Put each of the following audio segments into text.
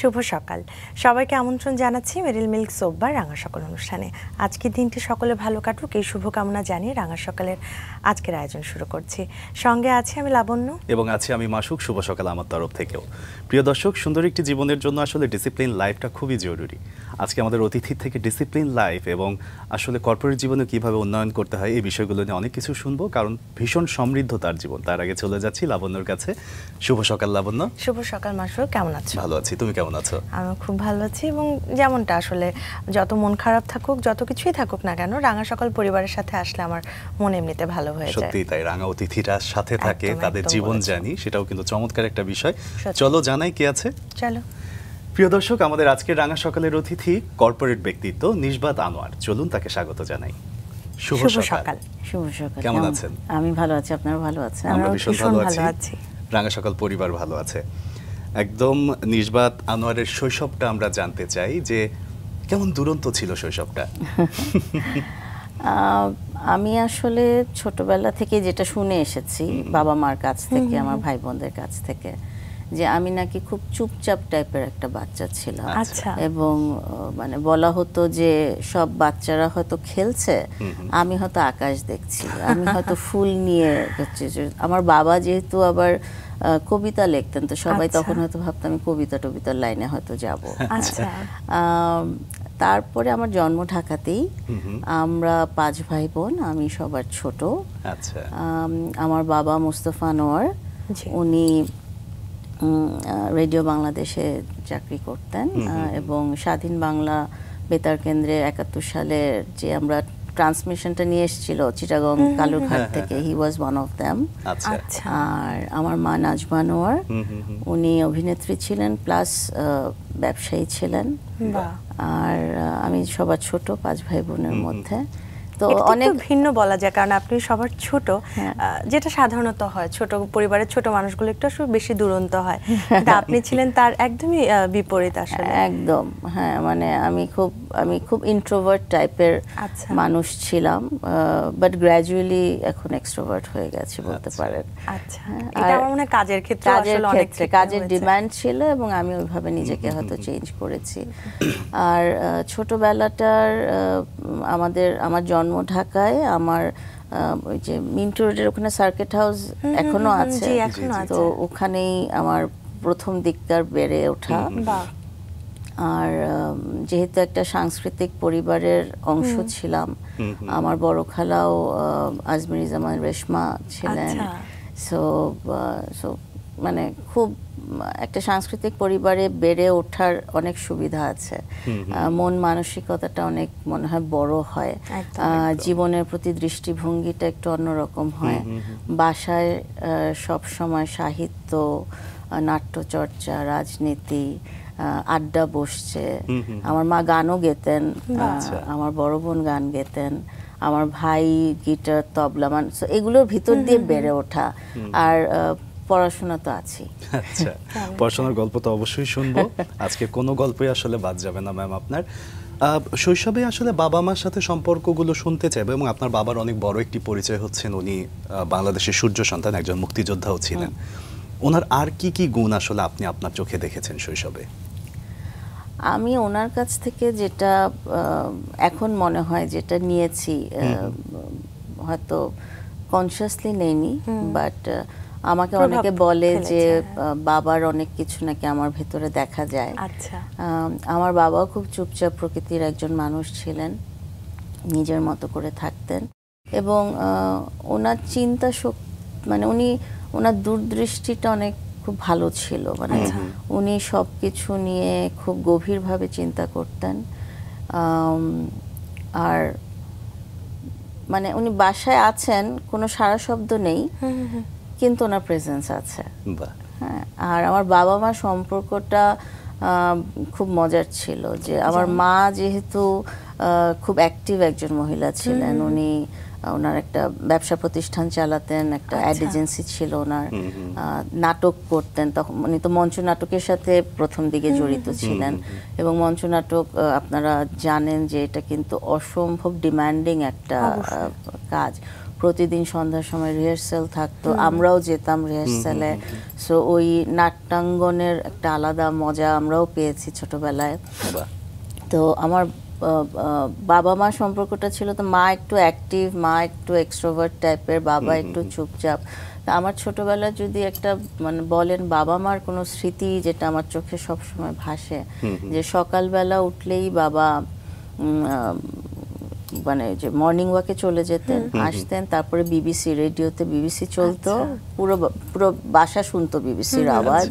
শুভ সকাল সবাইকে আমন্ত্রণ জানাচ্ছি মেরিল মিল্ক সোপ বা রাঙা সকাল অনুষ্ঠানে। আজকের দিনটি সকলে ভালো কাটুক এই শুভকামনা জানিয়ে রাঙা সকালের আজকের আয়োজন শুরু করছি। সঙ্গে আছি আমি লাবণ্য এবং আছি আমি মাসুক। শুভ সকাল আমার তরফ থেকেও। প্রিয় দর্শক, সুন্দর একটি জীবনের জন্য আসলে ডিসিপ্লিন লাইফটা খুবই জরুরি। আজকে আমাদের অতিথি থেকে ডিসিপ্লিন লাইফ এবং আসলে কর্পোরেট জীবনে কিভাবে উন্নয়ন করতে হয় এই বিষয়গুলো নিয়ে অনেক কিছু শুনবো, কারণ ভীষণ সমৃদ্ধ তার জীবন। তার আগে চলে যাচ্ছি লাবণ্যর কাছে। শুভ সকাল লাবণ্য। শুভ সকাল মাসুক, কেমন আছো? ভালো আছি, তুমি কেমন আছো? আমি খুব ভালো আছি, এবং যেমনটা আসলে যত মন খারাপ থাকুক, যত কিছুই থাকুক না কেন, রাঙা সকাল পরিবারের সাথে আসলে আমার মন এমনিতে ভালো হয়ে যায়। সত্যি তাই, রাঙা অতিথিরা সাথে থাকে, তাদের জীবন জানি, সেটাও কিন্তু চমৎকার একটা বিষয়। চলো জানাই কে আছে। চলো। প্রিয় দর্শক, আমাদের আজকের রাঙা সকালের অতিথি কর্পোরেট ব্যক্তিত্ব নিশবাত আনোয়ার। চলুন তাকে স্বাগত জানাই। শুভ সকাল। শুভ সকাল। কেমন আছেন? আমি ভালো আছি, আপনারা ভালো আছেন? আমরা ভীষণ ভালো আছি। রাঙা সকাল পরিবার ভালো আছে। একদম নিশবাত আনোয়ারের শৈশবটা আমরা জানতে চাই, যে কেমন দুরন্ত ছিল শৈশবটা? আমি আসলে ছোটবেলা থেকে যেটা শুনে এসেছি বাবা মার কাছ থেকে, আমার ভাই বোনদের কাছ থেকে, যে আমি নাকি খুব চুপচাপ টাইপের একটা বাচ্চা ছিলাম। আচ্ছা। এবং মানে বলা হতো যে সব বাচ্চারা হয়তো খেলছে, আমি হয়তো আকাশ দেখছি, আমি হয়তো ফুল নিয়ে হচ্ছে। আমার বাবা যেহেতু আবার কবিতা লিখতেন, তো সবাই তখন হয়তো ভাবতাম আমি কবিতার লাইনে হয়তো যাব। আচ্ছা। তারপরে আমার জন্ম ঢাকাতেই। আমরা 5 ভাই বোন, আমি সবার ছোট। আচ্ছা। আমার বাবা মুস্তফা আনোয়ার, উনি রেডিও বাংলাদেশে চাকরি করতেন, এবং স্বাধীন বাংলা বেতার কেন্দ্রে 71 সালের যে আমরা ট্রান্সমিশনটা নিয়ে এসেছিল চিটাগং কালুরঘাট থেকে, হি ওয়াজ ওয়ান অফ দ্যাম। আর আমার মা নাজমা আনোয়ার, উনি অভিনেত্রী ছিলেন প্লাস ব্যবসায়ী ছিলেন। আর আমি সবার ছোট 5 ভাই বোনের মধ্যে। তো অনেক ভিন্ন বলা যায়, কারণ আপনি সবার ছোট, যেটা সাধারণত হয় ছোট পরিবারের ছোট মানুষগুলো একটু আসলে বেশি দুরন্ত হয়, কিন্তু আপনি ছিলেন তার একদমই বিপরীত আসলে। একদম, হ্যাঁ, মানে আমি খুব ইন্ট্রোভার্ট টাইপের মানুষ ছিলাম, বাট গ্র্যাজুয়ালি এখন এক্সট্রোভার্ট হয়ে গেছি বলতে পারেন। আচ্ছা, এটা আমার মনে হয় কাজের ক্ষেত্রে আসলে অনেক কাজের ডিমান্ড ছিল, এবং আমি ওইভাবে নিজেকে হয়তো চেঞ্জ করেছি। আর ছোটবেলাটার আমার জন্ম ঢাকায়। আমার ওই যে মিন্টু রোডের ওখানে সার্কিট হাউস এখনো আছে, তো ওখানেই আমার প্রথম দিককার বেড়ে ওঠা। আর যেহেতু একটা সাংস্কৃতিক পরিবারের অংশ ছিলাম, আমার বড় খালাও আজমিরি জামান রেশমা ছিলেন। সো মানে খুব একটা সাংস্কৃতিক পরিবারে বেড়ে ওঠার অনেক সুবিধা আছে। মন মানসিকতাটা অনেক মনে হয় বড় হয়, জীবনের প্রতি দৃষ্টিভঙ্গিটা একটু অন্যরকম হয়। বাসায় সব সময় সাহিত্য, নাট্যচর্চা, রাজনীতি, আড্ডা বসছে। আমার মা গানও গেতেন, আমার বড় বোন গান গেতেন, আমার ভাই গিটার, তবলা, এগুলোর ভিতর দিয়ে বেড়ে ওঠা। আর পড়াশোনা তো আছেই। আচ্ছা, পড়াশোনার গল্প তো অবশ্যই শুনবো। আজকে কোনো গল্পই আসলে বাদ যাবে না ম্যাম। আপনার শৈশবে আসলে বাবা মার সাথে সম্পর্কগুলো শুনতে চাইবে, এবং আপনার বাবার অনেক বড় একটি পরিচয় হচ্ছেন, উনি বাংলাদেশের সূর্য সন্তান, একজন মুক্তিযোদ্ধাও ছিলেন। ওনার আর কি কি গুণ আসলে আপনি আপনার চোখে দেখেছেন শৈশবে? আমি ওনার কাছ থেকে যেটা এখন মনে হয় যেটা নিয়েছি, হয়তো কনসিয়াসলি নেইনি, বাট আমাকে অনেকে বলে যে বাবার অনেক কিছু নাকি আমার ভেতরে দেখা যায়। আমার বাবাও খুব চুপচাপ প্রকৃতির একজন মানুষ ছিলেন, নিজের মতো করে থাকতেন, এবং ওনার চিন্তা শক্তি, মানে ওনার দূরদৃষ্টিটা অনেক খুব ভালো ছিল। মানে উনি সব কিছু নিয়ে খুব গভীরভাবে চিন্তা করতেন। আর মানে উনি বাসায় আছেন, কোনো সারা শব্দ নেই, কিন্তু ওনার প্রেজেন্স আছে। হ্যাঁ, আর আমার বাবা মা সম্পর্কটা খুব মজার ছিল, যে আমার মা যেহেতু খুব অ্যাক্টিভ একজন মহিলা ছিলেন, ওনার একটা ব্যবসা প্রতিষ্ঠান চালাতেন, একটা অ্যাড এজেন্সি ছিল ওনার, নাটক করতেন। তখন উনি তো মঞ্চ নাটকের সাথে প্রথম দিকে জড়িত ছিলেন, এবং মঞ্চ নাটক আপনারা জানেন যে এটা কিন্তু অসম্ভব ডিমান্ডিং একটা কাজ। প্রতিদিন সন্ধ্যার সময় রিহার্সাল থাকতো, আমরাও যেতাম রিহার্সালে। সো ওই নাট্যাঙ্গনের একটা আলাদা মজা আমরাও পেয়েছি ছোটবেলায়। তো আমার বাবা মা সম্পর্কটা ছিল, তো মা একটু অ্যাক্টিভ, মা একটু এক্সট্রোভার্ট টাইপের, বাবা একটু চুপচাপ। আমার ছোটবেলায় যদি একটা মানে বলেন বাবা মার কোনো স্মৃতি যেটা আমার চোখে সবসময় ভাসে, যে সকালবেলা উঠলেই বাবা মানে যে মর্নিং ওয়াকে চলে যেতেন, আসতেন, তারপরে বিবিসি, রেডিওতে বিবিসি চলতো, পুরো পুরো বাসা শুনতো বিবিসির আওয়াজ।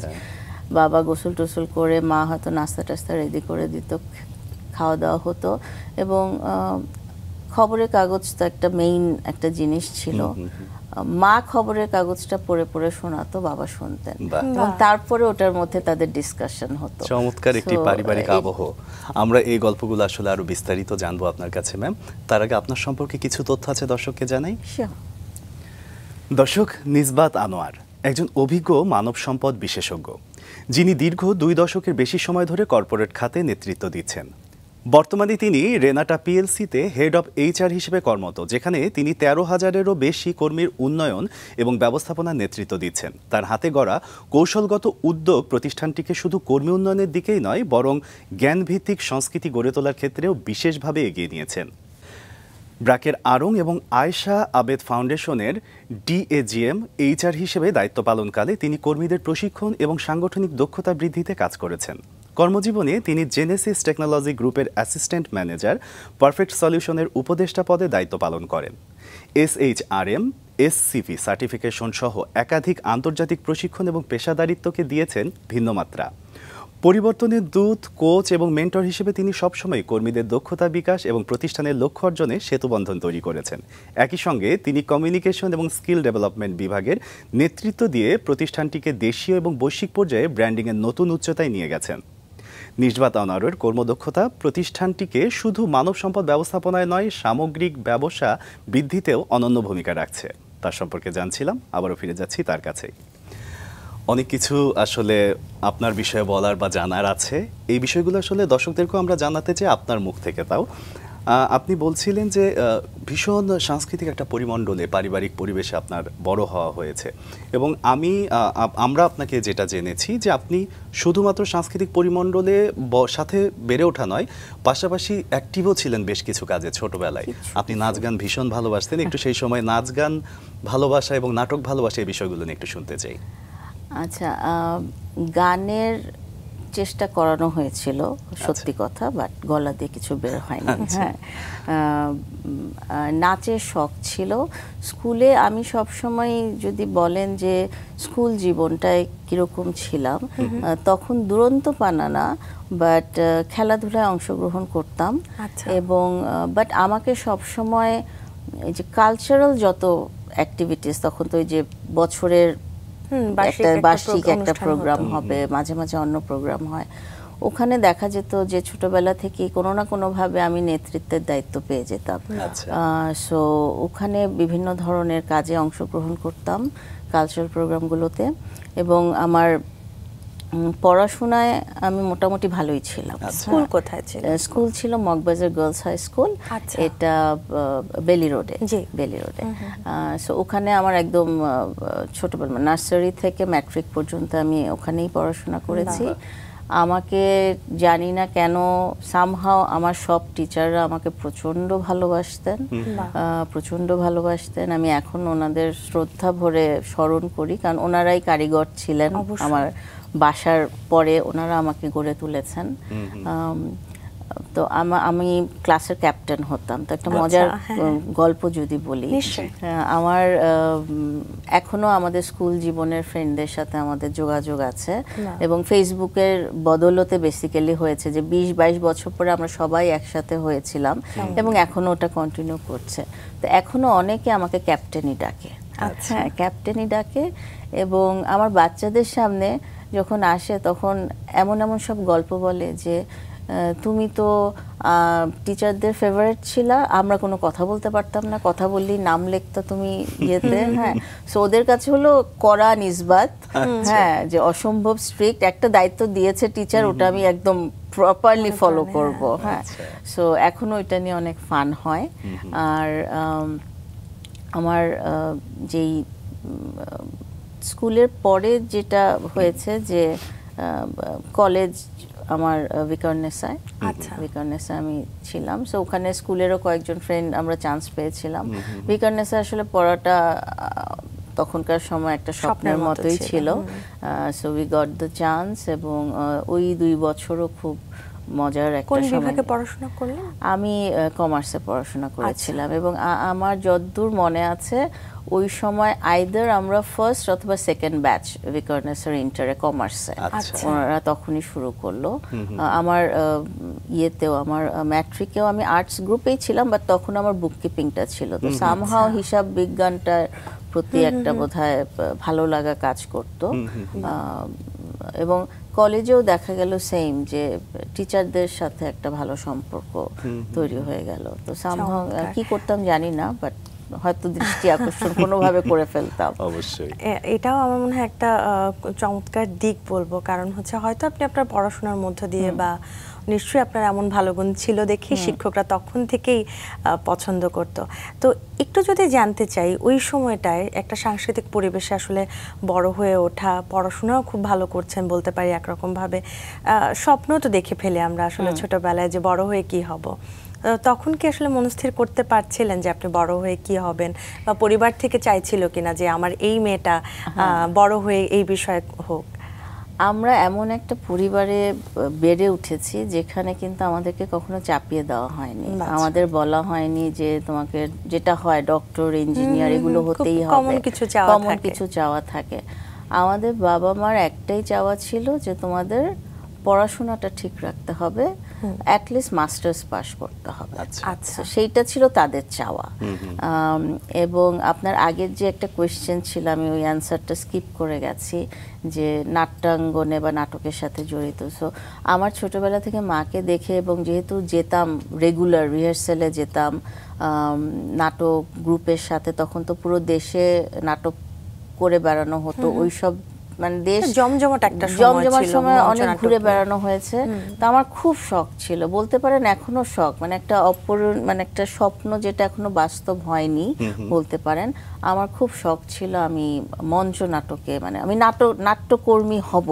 বাবা গোসল টোসল করে, মা হয়তো নাস্তা টাস্তা রেডি করে দিত, খাওয়া দাওয়া হতো। এবং খবরের কাগজ তো একটা মেইন একটা জিনিস ছিল। মা খবরের কাগজটা পড়ে পড়ে শোনাতো, বাবা শুনতেন, এবং তারপরে ওটার মধ্যে তাদের ডিসকাশন হতো। চমৎকার একটি পারিবারিক আবহ। আমরা এই গল্পগুলো আসলে আরো বিস্তারিত জানবো আপনার কাছে ম্যাম। তার আগে আপনার সম্পর্কে কিছু তথ্য আছে দর্শককে জানাই। দর্শক, নিসবাত আনোয়ার একজন অভিজ্ঞ মানব সম্পদ বিশেষজ্ঞ, যিনি দীর্ঘ 2 দশকের বেশি সময় ধরে কর্পোরেট খাতে নেতৃত্ব দিচ্ছেন। বর্তমানে তিনি রেনাটা পিএলসিতে হেড অফ HR হিসেবে কর্মরত, যেখানে তিনি 13,000-এরও বেশি কর্মীর উন্নয়ন এবং ব্যবস্থাপনার নেতৃত্ব দিচ্ছেন। তার হাতে গড়া কৌশলগত উদ্যোগ প্রতিষ্ঠানটিকে শুধু কর্মী উন্নয়নের দিকেই নয়, বরং জ্ঞানভিত্তিক সংস্কৃতি গড়ে তোলার ক্ষেত্রেও বিশেষভাবে এগিয়ে নিয়েছেন। ব্র্যাকের আড়ং এবং আয়েশা আবেদ ফাউন্ডেশনের DAGM HR হিসেবে দায়িত্ব পালনকালে তিনি কর্মীদের প্রশিক্ষণ এবং সাংগঠনিক দক্ষতা বৃদ্ধিতে কাজ করেছেন। কর্মজীবনে তিনি জেনেসিস টেকনোলজি গ্রুপের অ্যাসিস্ট্যান্ট ম্যানেজার, পারফেক্ট সলিউশনের উপদেষ্টা পদে দায়িত্ব পালন করেন। SHRM, SCV সার্টিফিকেশন সহ একাধিক আন্তর্জাতিক প্রশিক্ষণ এবং পেশাদারিত্বকে দিয়েছেন ভিন্নমাত্রা। পরিবর্তনের দূত, কোচ এবং মেন্টর হিসেবে তিনি সবসময় কর্মীদের দক্ষতা বিকাশ এবং প্রতিষ্ঠানের লক্ষ্য অর্জনে সেতুবন্ধন তৈরি করেছেন। একই সঙ্গে তিনি কমিউনিকেশন এবং স্কিল ডেভেলপমেন্ট বিভাগের নেতৃত্ব দিয়ে প্রতিষ্ঠানটিকে দেশীয় এবং বৈশ্বিক পর্যায়ে ব্র্যান্ডিংয়ের নতুন উচ্চতায় নিয়ে গেছেন। নিসবাত আনোয়ারের কর্মদক্ষতা প্রতিষ্ঠানটিকে শুধু মানব সম্পদ ব্যবস্থাপনায় নয়, সামগ্রিক ব্যবসা বৃদ্ধিতেও অনন্য ভূমিকা রাখছে। তার সম্পর্কে জানছিলাম, আবারও ফিরে যাচ্ছি তার কাছেই। অনেক কিছু আসলে আপনার বিষয়ে বলার বা জানার আছে, এই বিষয়গুলো আসলে দর্শকদেরকেও আমরা জানাতে চাই আপনার মুখ থেকে। তাও আপনি বলছিলেন যে ভীষণ সাংস্কৃতিক একটা পরিমণ্ডলে, পারিবারিক পরিবেশে আপনার বড় হওয়া হয়েছে, এবং আমরা আপনাকে যেটা জেনেছি যে আপনি শুধুমাত্র সাংস্কৃতিক পরিমণ্ডলে সাথে বেড়ে ওঠা নয়, পাশাপাশি অ্যাক্টিভও ছিলেন বেশ কিছু কাজে ছোটবেলায়। আপনি নাচ গান ভীষণ ভালোবাসতেন, একটু সেই সময় নাচ গান ভালোবাসা এবং নাটক ভালোবাসা এই বিষয়গুলো নিয়ে একটু শুনতে চাই। আচ্ছা, গানের চেষ্টা করানো হয়েছিল, সত্যি কথা, বাট গলা দিয়ে কিছু বের হয়নি। হ্যাঁ, নাচের শখ ছিল। স্কুলে আমি সবসময় যদি বলেন যে স্কুল জীবনটায় কীরকম ছিলাম, তখন দুরন্ত পানা না, বাট খেলাধুলায় অংশগ্রহণ করতাম। এবং বাট আমাকে সবসময় এই যে কালচারাল যত অ্যাক্টিভিটিস, তখন তো ওই যে বছরের একটা বার্ষিক একটা প্রোগ্রাম হবে, মাঝে মাঝে অন্য প্রোগ্রাম হয়, ওখানে দেখা যেত যে ছোটবেলা থেকে কোনো না কোনোভাবে আমি নেতৃত্বের দায়িত্ব পেয়ে যেতাম। সো ওখানে বিভিন্ন ধরনের কাজে অংশগ্রহণ করতাম কালচারাল প্রোগ্রামগুলোতে। এবং আমার পড়াশোনায় আমি মোটামুটি ভালোই ছিলাম। স্কুল কোথায় ছিল? স্কুল ছিল মগবাজার গার্লস হাই স্কুল, এটা বেলি রোডে। বেলি রোডে। সো ওখানে আমার একদম ছোটবেলা নার্সারি থেকে ম্যাট্রিক পর্যন্ত আমি ওখানেই পড়াশোনা করেছি। আমাকে জানি না কেন সামহাও আমার সব টিচাররা আমাকে প্রচণ্ড ভালোবাসতেন, প্রচণ্ড ভালোবাসতেন। আমি এখন ওনাদের শ্রদ্ধা ভরে স্মরণ করি, কারণ ওনারাই কারিগর ছিলেন আমার বাসার পরে, ওনারা আমাকে গড়ে তুলেছেন। তো আমি ক্লাসের ক্যাপ্টেন হতাম। তো একটা মজার গল্প যদি বলি, আমার এখনো আমাদের স্কুল জীবনের ফ্রেন্ডদের সাথে আমাদের যোগাযোগ আছে, এবং ফেসবুকের বদলতে বেসিক্যালি হয়েছে যে 20-22 বছর পরে আমরা সবাই একসাথে হয়েছিলাম, এবং এখনো ওটা কন্টিনিউ করছে। তো এখনো অনেকে আমাকে ক্যাপ্টেনই ডাকে। হ্যাঁ, ক্যাপ্টেনই ডাকে। এবং আমার বাচ্চাদের সামনে যখন আসে তখন এমন এমন সব গল্প বলে যে তুমি তো টিচারদের ফেভারিট ছিলা, আমরা কোনো কথা বলতে পারতাম না, কথা বললেই নাম লিখতো তুমি ইয়েতে। হ্যাঁ, সো ওদের কাছে হলো কড়া নিসবাত। হ্যাঁ, যে অসম্ভব স্ট্রিক্ট একটা দায়িত্ব দিয়েছে টিচার, ওটা আমি একদম প্রপারলি ফলো করব। হ্যাঁ, সো এখনো ওইটা নিয়ে অনেক ফান হয়। আর আমার যেই স্কুলের পরে যেটা হয়েছে যে কলেজ আমার ভিকারনেসায়, আচ্ছা। ভিকারনেসায় আমি ছিলাম। সো ওখানে স্কুলেরও কয়েকজন ফ্রেন্ড আমরা চান্স পেয়েছিলাম। ভিকারনেসে আসলে পড়াটা তখনকার সময় একটা স্বপ্নের মতোই ছিল। So we got the chance, এবং ওই 2 বছরও খুব মজার একটা কোন সময়। বিভাগে পড়াশোনা করলেন? আমি কমার্সে পড়াশোনা করেছিলাম, এবং আমার যতদূর মনে আছে ওই সময় আইদার আমরা ফার্স্ট অথবা সেকেন্ড ব্যাচ ভিকারনেসের ইন্টারে কমার্সে, ওনারা তখনই শুরু করলো। আমার ইয়েতেও আমার ম্যাট্রিকেও আমি আর্টস গ্রুপেই ছিলাম, বাট তখন আমার বুক কিপিংটা ছিল, তো সামহাও হিসাব বিজ্ঞানটার প্রতি একটা বোধহয় ভালো লাগা কাজ করতো। এবং কলেজেও দেখা গেল সেম, যে টিচারদের সাথে একটা ভালো সম্পর্ক তৈরি হয়ে গেল। তো সামহাও কি করতাম জানি না, বাট হয়তো দৃষ্টি আকর্ষণ কোনোভাবে করে ফেলতাম। অবশ্যই এটাও আমার মনে হয় একটা চমৎকার দিক বলবো, কারণ হচ্ছে হয়তো আপনি আপনার পড়াশোনার মধ্য দিয়ে বা নিশ্চয়ই আপনার এমন ভালো গুণ ছিল দেখে শিক্ষকরা তখন থেকেই পছন্দ করত। তো একটু যদি জানতে চাই, ওই সময়টায় একটা সাংস্কৃতিক পরিবেশে আসলে বড় হয়ে ওঠা, পড়াশোনাও খুব ভালো করছেন বলতে পারি একরকম ভাবে, স্বপ্ন তো দেখে ফেলে আমরা আসলে ছোটবেলায় যে বড় হয়ে কি হব। তখন কি আসলে মনস্থির করতে পারছিলেন যে আপনি বড় হয়ে কি হবেন, বা পরিবার থেকে চাইছিল কিনা যে আমার এই মেয়েটা বড় হয়ে এই বিষয়ে হোক? আমরা এমন একটা পরিবারে বেড়ে উঠেছি যেখানে কিন্তু আমাদেরকে কখনো চাপিয়ে দেওয়া হয়নি। আমাদের বলা হয়নি যে তোমাকে যেটা হয় ডক্টর, ইঞ্জিনিয়ার এগুলো হতেই হবে, কমন কিছু চাওয়া থাকে। আমাদের বাবা মার একটাই চাওয়া ছিল যে তোমাদের পড়াশোনাটা ঠিক রাখতে হবে, অ্যাটলিস্ট মাস্টার্স পাস করতে হবে। আচ্ছা, সেইটা ছিল তাদের চাওয়া। এবং আপনার আগের যে একটা কোয়েশ্চেন ছিল, আমি ওই অ্যান্সারটা স্কিপ করে গেছি, যে নাট্যাঙ্গনে বা নাটকের সাথে জড়িত। সো আমার ছোটবেলা থেকে মাকে দেখে, এবং যেহেতু যেতাম রেগুলার রিহার্সেলে যেতাম নাটক গ্রুপের সাথে, তখন তো পুরো দেশে নাটক করে বেড়ানো হতো। ওইসব মানে দেশ জমজমাট সময় অনেক ঘুরে বেড়ানো হয়েছে। তো আমার খুব শখ ছিল, বলতে পারেন এখনো শখ, মানে একটা মানে একটা স্বপ্ন যেটা এখনো বাস্তব হয়নি বলতে পারেন। আমার খুব শখ ছিল আমি মঞ্চ নাটকে, মানে আমি নাট্যকর্মী হব।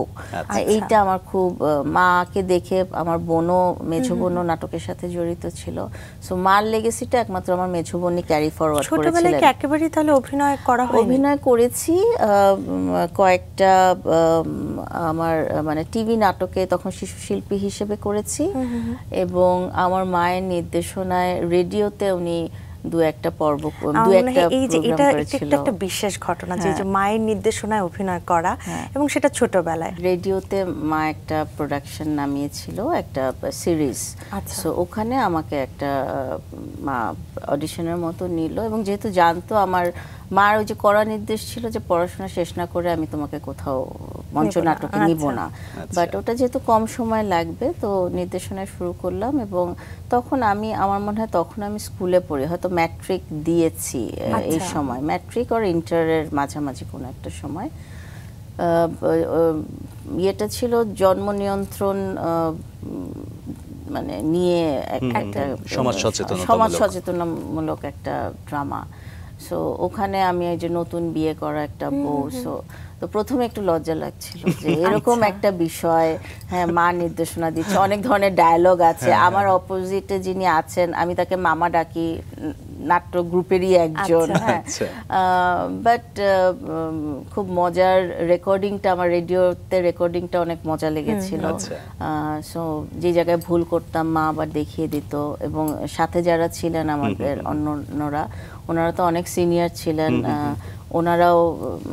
এইটা আমার খুব, মাকে দেখে, আমার বোনও, মেঝো বোনও নাটকের সাথে জড়িত ছিল। সো মার লেগেসিটা একমাত্র আমার মেঝো বোনই ক্যারি ফরওয়ার্ড করেছিলেন। ছোটবেলায় কি একেবারেই তাহলে অভিনয় করা হয়নি? অভিনয় করেছি কয়েকটা, আমার মানে টিভি নাটকে তখন শিশু শিল্পী হিসেবে করেছি, এবং আমার মায়ের নির্দেশনায় রেডিওতে উনি দু একটা এটা একটা বিশেষ ঘটনা, যে মায়ের নির্দেশনায় অভিনয় করা, এবং সেটা ছোটবেলায় রেডিওতে মা একটা প্রোডাকশন নামিয়েছিল, একটা সিরিজ। সো ওখানে আমাকে একটা মা অডিশনের মতো নিল, এবং যেহেতু জানতো আমার মার ওই যে কড়া নির্দেশ ছিল যে পড়াশোনা শেষ না করে আমি তোমাকে কোথাও মঞ্চ নাটকে নিব না, বাট ওটা যেহেতু কম সময় লাগবে, তো নির্দেশনা শুরু করলাম। এবং তখন আমার মনে হয় তখন আমি স্কুলে পড়ি, হয়তো ম্যাট্রিক দিয়েছি এই সময়, ম্যাট্রিক আর ইন্টারের মাঝামাঝি কোনো একটা সময়। ইয়েটা ছিল জন্ম নিয়ন্ত্রণ মানে নিয়ে একটা সমাজ সচেতনমূলক একটা ড্রামা। সো ওখানে আমি এই যে নতুন বিয়ে করা একটা বউ, সো তো প্রথমে একটু লজ্জা লাগছিল যে এরকম একটা বিষয়, হ্যাঁ মা নির্দেশনা দিচ্ছে, অনেক ধরনের ডায়লগ আছে, আমার অপোজিটে যিনি আছেন আমি তাকে মামা ডাকি, নাট্য গ্রুপেরই একজন। হ্যাঁ, বাট খুব মজার রেকর্ডিংটা, আমার রেডিওতে রেকর্ডিংটা অনেক মজা লেগেছিল। সো যে জায়গায় ভুল করতাম মা আবার দেখিয়ে দিত, এবং সাথে যারা ছিলেন আমাদের অন্যরা, ওনারা তো অনেক সিনিয়র ছিলেন, ওনারাও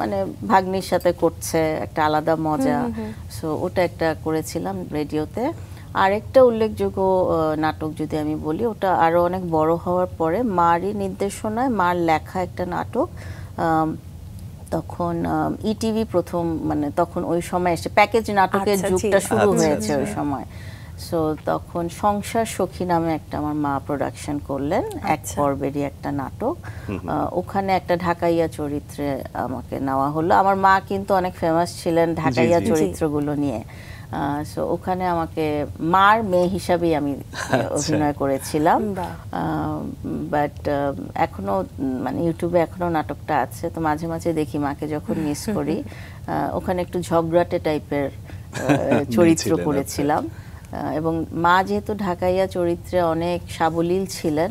মানে ভাগ্নির সাথে করছে, একটা আলাদা মজা। সো ওটা একটা করেছিলাম রেডিওতে। আরেকটা উল্লেখযোগ্য নাটক যদি আমি বলি, ওটা আরো অনেক বড় হওয়ার পরে, মারই নির্দেশনায়, মার লেখা একটা নাটক। তখন ইটিভি প্রথম, মানে তখন ওই সময় এসে প্যাকেজ নাটকের যুগটা শুরু হয়েছে ওই সময়। সো তখন সংসার সখী নামে একটা আমার মা প্রোডাকশন করলেন, এক পর্বেরই একটা নাটক। ওখানে একটা ঢাকাইয়া চরিত্রে আমাকে নেওয়া হলো। আমার মা কিন্তু অনেক ফেমাস ছিলেন ঢাকাইয়া চরিত্রগুলো নিয়ে। সো ওখানে আমাকে মার মেয়ে হিসাবেই আমি অভিনয় করেছিলাম। বাহ। বাট এখনো মানে ইউটিউবে এখনো নাটকটা আছে, তো মাঝে মাঝে দেখি মাকে যখন মিস করি। ওখানে একটু ঝগড়াটে টাইপের চরিত্র ছিলেন, করেছিলাম। এবং মা যেহেতু ঢাকাইয়া চরিত্রে অনেক সাবলীল ছিলেন,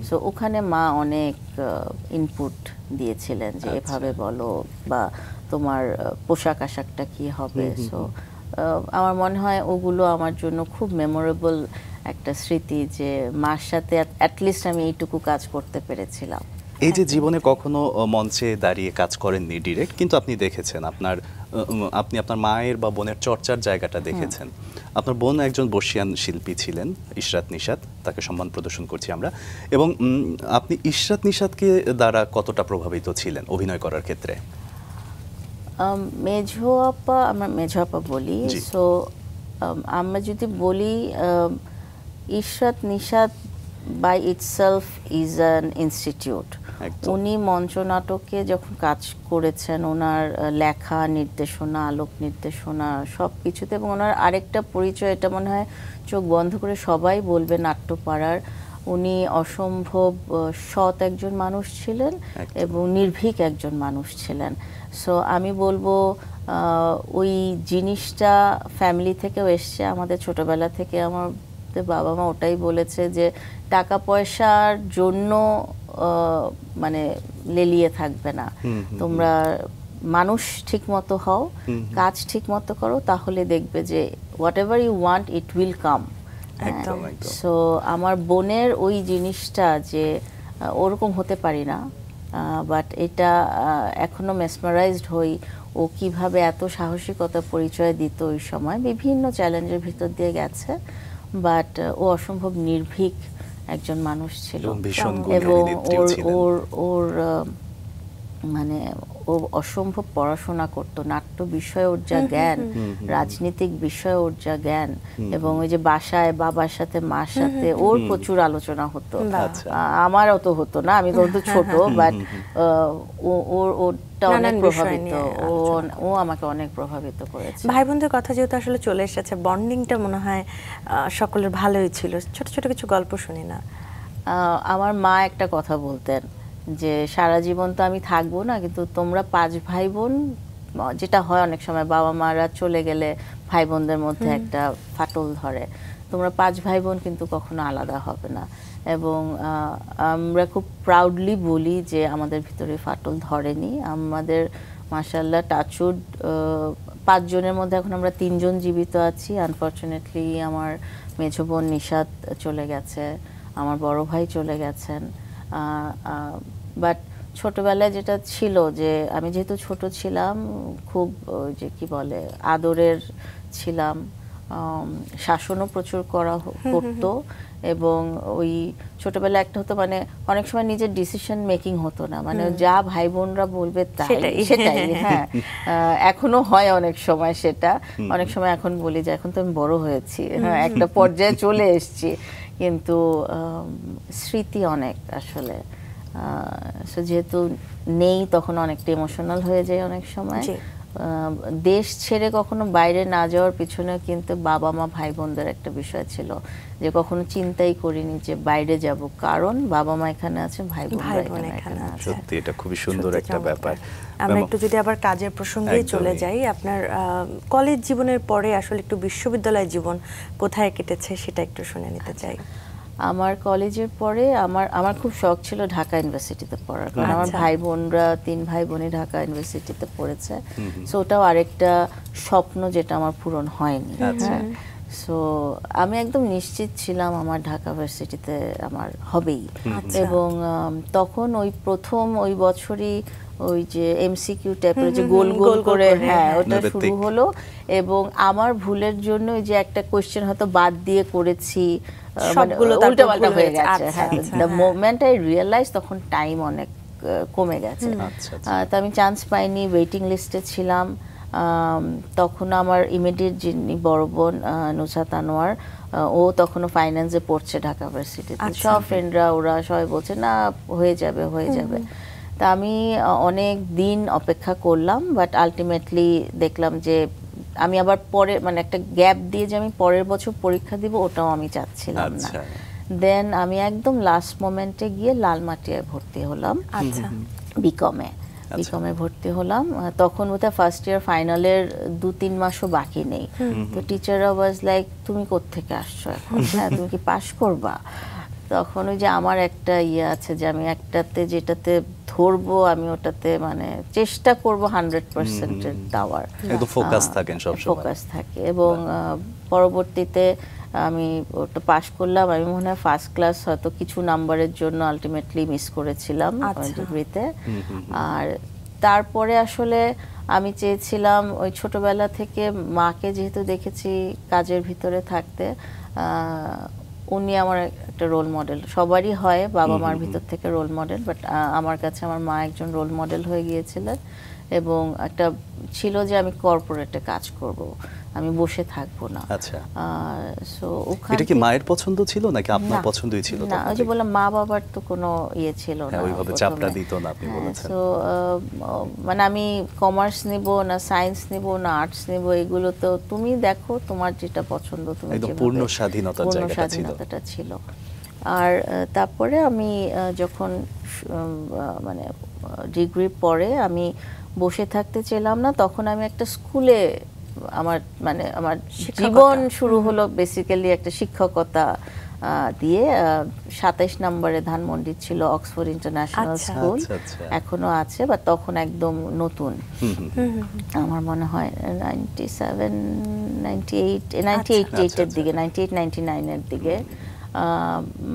সো ওখানে মা অনেক ইনপুট দিয়েছিলেন যে এভাবে বলো, বা তোমার পোশাক আশাকটা কি হবে। সো আমার মনে হয় ওগুলো আমার জন্য খুব মেমোরেবল একটা স্মৃতি, যে মার সাথে অ্যাটলিস্ট আমি এইটুকু কাজ করতে পেরেছিলাম। এই যে জীবনে কখনো মঞ্চে দাঁড়িয়ে কাজ করেননি ডিরেক্ট, কিন্তু আপনি দেখেছেন আপনি আপনার মায়ের বা বোনের চর্চার জায়গাটা দেখেছেন। আপনার বোন একজন বর্ষিয়ান শিল্পী ছিলেন, ইশরাত নিশাত, তাকে সম্মান প্রদর্শন করছি আমরা। এবং আপনি ইশরাত নিশাতকে দ্বারা কতটা প্রভাবিত ছিলেন অভিনয় করার ক্ষেত্রে? মেঝো আপা, আমরা মেঝো আপা বলি। জি। সো আমরা যদি বলি, Ishrat Nishat by itself is an institute. একদম। উনি মঞ্চনাটকে যখন কাজ করেছেন, ওনার লেখা, নির্দেশনা, আলোক নির্দেশনা সব কিছুতে, এবং ওনার আরেকটা পরিচয়, এটা মনে হয় চোখ বন্ধ করে সবাই বলবে নাট্যপাড়ার, উনি অসম্ভব সৎ একজন মানুষ ছিলেন একদম। এবং নির্ভীক একজন মানুষ ছিলেন। সো আমি বলবো ওই জিনিসটা ফ্যামিলি থেকেও এসছে। আমাদের ছোটবেলা থেকে আমাদের বাবা মা ওটাই বলেছে যে টাকা পয়সার জন্য মানে লেলিয়ে থাকবে না, তোমরা মানুষ ঠিক মতো হও, কাজ ঠিক মতো করো, তাহলে দেখবে যে whatever you want it will come. একদম, একদম। সো আমার বোনের ওই জিনিসটা, যে ওরকম হতে পারি না, বাট এটা এখনো মেসমারাইজড হই ও কিভাবে এত সাহসিকতা পরিচয় দিত ওই সময়, বিভিন্ন চ্যালেঞ্জের ভিতর দিয়ে গেছে, বাট ও অসম্ভব নির্ভীক একজন মানুষ ছিল। এবং ভীষণ গুণী এবং অভিনেত্রীও ছিলেন। ওর মানে ও অসম্ভব পড়াশোনা করতো, নাট্য বিষয়ে ওর যা জ্ঞান, রাজনৈতিক বিষয়ে ওর যা জ্ঞান, এবং ওই যে বাসায় বাবার সাথে মার সাথে ওর প্রচুর আলোচনা হতো। আচ্ছা। আমার অত হতো না, আমি তো ছোট, বাট ওরটা অনেক নানান বিষয় প্রভাবিত, নিয়ে ও আমাকে অনেক প্রভাবিত করেছে। ভাই বোনদের কথা যেহেতু আসলে চলে এসেছে, বন্ডিংটা মনে হয় সকলের ভালোই ছিল। ছোট ছোট কিছু গল্প শুনি না। আমার মা একটা কথা বলতেন যে সারা জীবন তো আমি থাকবো না, কিন্তু তোমরা 5 ভাই বোন, যেটা হয় অনেক সময় বাবা মারা চলে গেলে ভাই বোনদের মধ্যে একটা ফাটল ধরে, তোমরা 5 ভাই বোন কিন্তু কখনো আলাদা হবে না। এবং আমরা খুব প্রাউডলি বলি যে আমাদের ভিতরে ফাটল ধরেনি। আমাদের মাশাআল্লাহ টাচউড 5 জনের মধ্যে এখন আমরা 3 জন জীবিত আছি। আনফরচুনেটলি আমার মেঝো বোন নিশাত চলে গেছে, আমার বড় ভাই চলে গেছেন। বাট ছোটবেলায় যেটা ছিল, যে আমি যেহেতু ছোট ছিলাম, খুব যে কি বলে আদরের ছিলাম, শাসনও প্রচুর করতো, এবং ওই ছোটবেলায় একটা হতো, মানে অনেক সময় নিজের ডিসিশন মেকিং হতো না, মানে যা ভাই বোনরা বলবে সেটাই। হ্যাঁ, এখনো হয় অনেক সময় সেটা। অনেক সময় এখন বলি যে এখন তো আমি বড় হয়েছি, হ্যাঁ একটা পর্যায়ে চলে এসেছি, কিন্তু স্মৃতি অনেক আসলে, সো যেহেতু নেই তখন অনেকটা ইমোশনাল হয়ে যায় অনেক সময়। দেশ ছেড়ে কখনো বাইরে না যাওয়ার পিছনে কিন্তু বাবা মা ভাই বোনদের একটা বিষয় ছিল, যে কখনো চিন্তাই করিনি যে বাইরে যাব, কারণ বাবা মা এখানে আছে, ভাই বোন এখানে আছে। সত্যি এটা খুবই সুন্দর একটা ব্যাপার। আমরা একটু যদি আবার কাজের প্রসঙ্গে চলে যাই, আপনার কলেজ জীবনের পরে আসলে একটু বিশ্ববিদ্যালয় জীবন কোথায় কেটেছে সেটা একটু শুনে নিতে চাই। আমার কলেজের পরে আমার খুব শখ ছিল ঢাকা ইউনিভার্সিটিতে পড়ার, কারণ আমার ভাই বোনরা 3 ভাই বোনই ঢাকা ইউনিভার্সিটিতে পড়েছে। সো ওটাও আরেকটা স্বপ্ন যেটা আমার পূরণ হয়নি। হ্যাঁ, সো আমি একদম নিশ্চিত ছিলাম আমার ঢাকা ইউনিভার্সিটিতে আমার হবেই। এবং তখন ওই প্রথম ওই বছরই ওই যে এমসিকিউ টাইপের যে গোল গোল করে, হ্যাঁ ওটা শুরু হলো, এবং আমার ভুলের জন্য যে একটা কোশ্চেন হয়তো বাদ দিয়ে করেছি, উল্টাপাল্টা হয়ে গেছে। হ্যাঁ, দ্য মোমেন্ট আই রিয়েলাইজ তখন টাইম অনেক কমে গেছে। তো আমি চান্স পাইনি, ওয়েটিং লিস্টে ছিলাম। তখন আমার ইমিডিয়েট যিনি বড় বোন নুসরাত আনোয়ার, ও তখনও ফাইন্যান্সে পড়ছে ঢাকা ইউনিভার্সিটিতে। সব ফ্রেন্ডরা ওরা সবাই বলছে না হয়ে যাবে হয়ে যাবে। তা আমি অনেক দিন অপেক্ষা করলাম, বাট আলটিমেটলি দেখলাম যে আমি আবার পরে মানে একটা গ্যাপ দিয়ে যে আমি পরের বছর পরীক্ষা দিব ওটাও আমি চাচ্ছিলাম না। আচ্ছা। দেন আমি একদম লাস্ট মোমেন্টে গিয়ে লালমাটিয়ায় ভর্তি হলাম আচ্ছা বিকমে। বিকমে ভর্তি হলাম, তখন বোধহয় ফার্স্ট ইয়ার ফাইনালের 2-3 মাসও বাকি নেই। তো টিচাররা ওয়াজ লাইক তুমি কোত্থেকে আসছো এখন, হ্যাঁ তুমি কি পাশ করবা? তখন ওই যে আমার একটা ইয়ে আছে যে আমি একটাতে যেটাতে ধরবো আমি ওটাতে মানে চেষ্টা করব 100% দেওয়ার, একদম ফোকাস থাকেন সব সময়। ফোকাস থাকে। এবং পরবর্তীতে আমি ওটা পাশ করলাম, আমি মনে হয় ফার্স্ট ক্লাস হয়তো কিছু নাম্বারের জন্য আলটিমেটলি মিস করেছিলাম ডিগ্রিতে। আর তারপরে আসলে আমি চেয়েছিলাম ওই ছোটবেলা থেকে মাকে যেহেতু দেখেছি কাজের ভিতরে থাকতে, উনি আমার একটা রোল মডেল, সবারই হয় বাবা মার ভিতর থেকে রোল মডেল, বাট আমার কাছে আমার মা একজন রোল মডেল হয়ে গিয়েছিলেন। এবং একটা ছিল যে আমি কর্পোরেটে কাজ করব, আমি বসে থাকবো না। আচ্ছা, সো ওখানে এটা কি মায়ের পছন্দ ছিল নাকি আপনার পছন্দই ছিল? না, ওই যে বললাম মা বাবার তো কোনো ইয়ে ছিল না, ওইভাবে চাপটা দিত না, আপনি বলেছেন। সো মানে আমি কমার্স নিব না সায়েন্স নিব না আর্টস নিব এগুলো তো তুমি দেখো তোমার যেটা পছন্দ তুমি একদম যেভাবে, পূর্ণ স্বাধীনতার পূর্ণ জায়গাটা ছিল। স্বাধীনতাটা ছিল। আর তারপরে আমি যখন মানে ডিগ্রি পরে আমি বসে থাকতে চেলাম না, তখন আমি একটা স্কুলে আমার মানে আমার জীবন শুরু হলো বেসিক্যালি একটা শিক্ষকতা দিয়ে। 27 নম্বরে ধানমন্ডি ছিল অক্সফোর্ড ইন্টারন্যাশনাল স্কুল, এখনো আছে, বা তখন একদম নতুন, আমার মনে হয় 98 এর দিকে, 98-99 এর দিকে।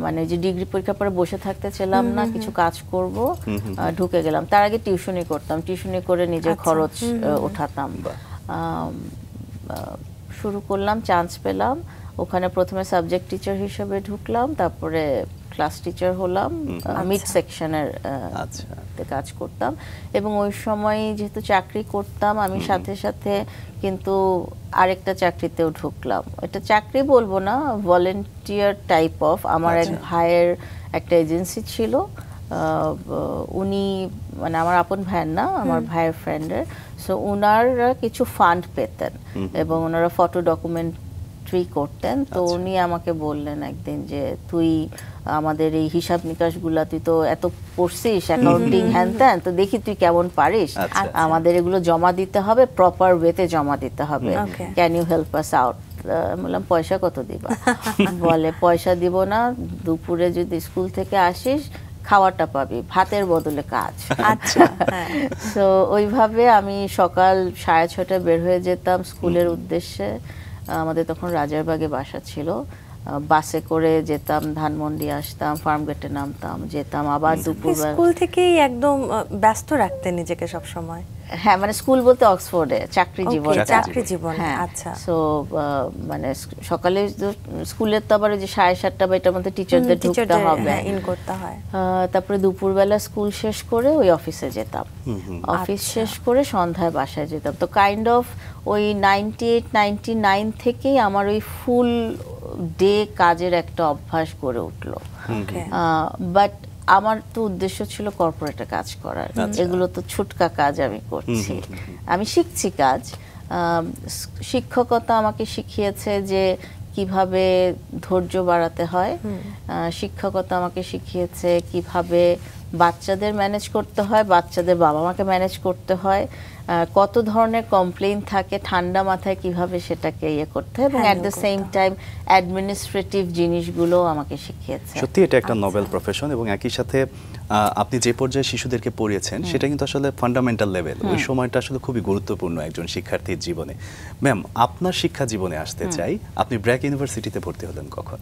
মানে যে ডিগ্রি পরীক্ষার পরে বসে থাকতে ছিলাম না, কিছু কাজ করব, ঢুকে গেলাম। তার আগে টিউশনি করতাম, টিউশনি করে নিজের খরচ উঠাতাম। শুরু করলাম, চান্স পেলাম ওখানে, প্রথমে সাবজেক্ট টিচার হিসেবে ঢুকলাম, তারপরে ক্লাস টিচার হলাম, মিড সেকশনের কাজ করতাম। এবং ওই সময় যেহেতু চাকরি করতাম আমি সাথে সাথে কিন্তু আরেকটা চাকরিতেও ঢুকলাম। এটা চাকরি বলবো না, ভলেন্টিয়ার টাইপ অফ। আমার এক ভাইয়ের একটা এজেন্সি ছিল, উনি মানে আমার আপন ভাইয়ের না, আমার ভাইয়ের ফ্রেন্ডের। সো ওনারা কিছু ফান্ড পেতেন এবং ওনারা ফটো ডকুমেন্টারি করতেন। তো উনি আমাকে বললেন একদিন যে তুই আমাদের এই হিসাব নিকাশগুলা তুই তো এত পড়ছিস, অ্যাকাউন্টিং হ্যান ত্যান, তো দেখি তুই কেমন পারিস, আমাদের এগুলো জমা দিতে হবে, প্রপার ওয়েতে জমা দিতে হবে, can you help us out? বললাম পয়সা কত দিবা? বলে পয়সা দিব না, দুপুরে যদি স্কুল থেকে আসিস খাওয়াটা পাবি, ভাতের বদলে কাজ। আচ্ছা, তো ওইভাবে আমি সকাল 6:30 বের হয়ে যেতাম স্কুলের উদ্দেশ্যে। আমাদের তখন রাজারবাগে বাসা ছিল, বাসে করে যেতাম, ধানমন্ডি আসতাম, ফার্মগেটে নামতাম, যেতাম, আবার দুপুরবেলা। স্কুল থেকেই একদম ব্যস্ত রাখতেন নিজেকে সব সময়? হ্যাঁ, মানে স্কুল বলতে অক্সফোর্ডে চাকরি জীবন। চাকরি জীবন, আচ্ছা। সো মানে সকালে স্কুলের তো আবার ওই যে 7:30 বা এটার মধ্যে টিচারদের ঢুকতে হবে, ইন করতে হয়। তারপরে দুপুরবেলা স্কুল শেষ করে ওই অফিসে যেতাম, অফিস শেষ করে সন্ধ্যায় বাসায় যেতাম। তো কাইন্ড অফ ওই 98-99 থেকেই আমার ওই ফুল ডে কাজের একটা অভ্যাস গড়ে উঠলো। বাট আমার তো উদ্দেশ্য ছিল কর্পোরেটে কাজ করার, এগুলো তো ছুটকা কাজ আমি করছি, আমি শিখছি কাজ। শিক্ষকতা আমাকে শিখিয়েছে যে কিভাবে ধৈর্য বাড়াতে হয়, শিক্ষকতা আমাকে শিখিয়েছে কিভাবে বাচ্চাদের ম্যানেজ করতে হয়, বাচ্চাদের বাবা মাকে ম্যানেজ করতে হয়, কত ধরনের কমপ্লেইন থাকে, ঠান্ডা মাথায় কিভাবে সেটাকে ইয়ে করতে হয়, এবং at the same time administrative জিনিসগুলো আমাকে শিখিয়েছে। সত্যি এটা একটা নোবেল প্রফেশন, এবং একই সাথে আপনি যে পর্যায়ে শিশুদেরকে পড়িয়েছেন সেটা কিন্তু আসলে ফান্ডামেন্টাল লেভেল, ওই সময়টা আসলে খুবই গুরুত্বপূর্ণ একজন শিক্ষার্থীর জীবনে। ম্যাম, আপনার শিক্ষা জীবনে আসতে চাই, আপনি ব্র্যাক ইউনিভার্সিটিতে ভর্তি হলেন কখন?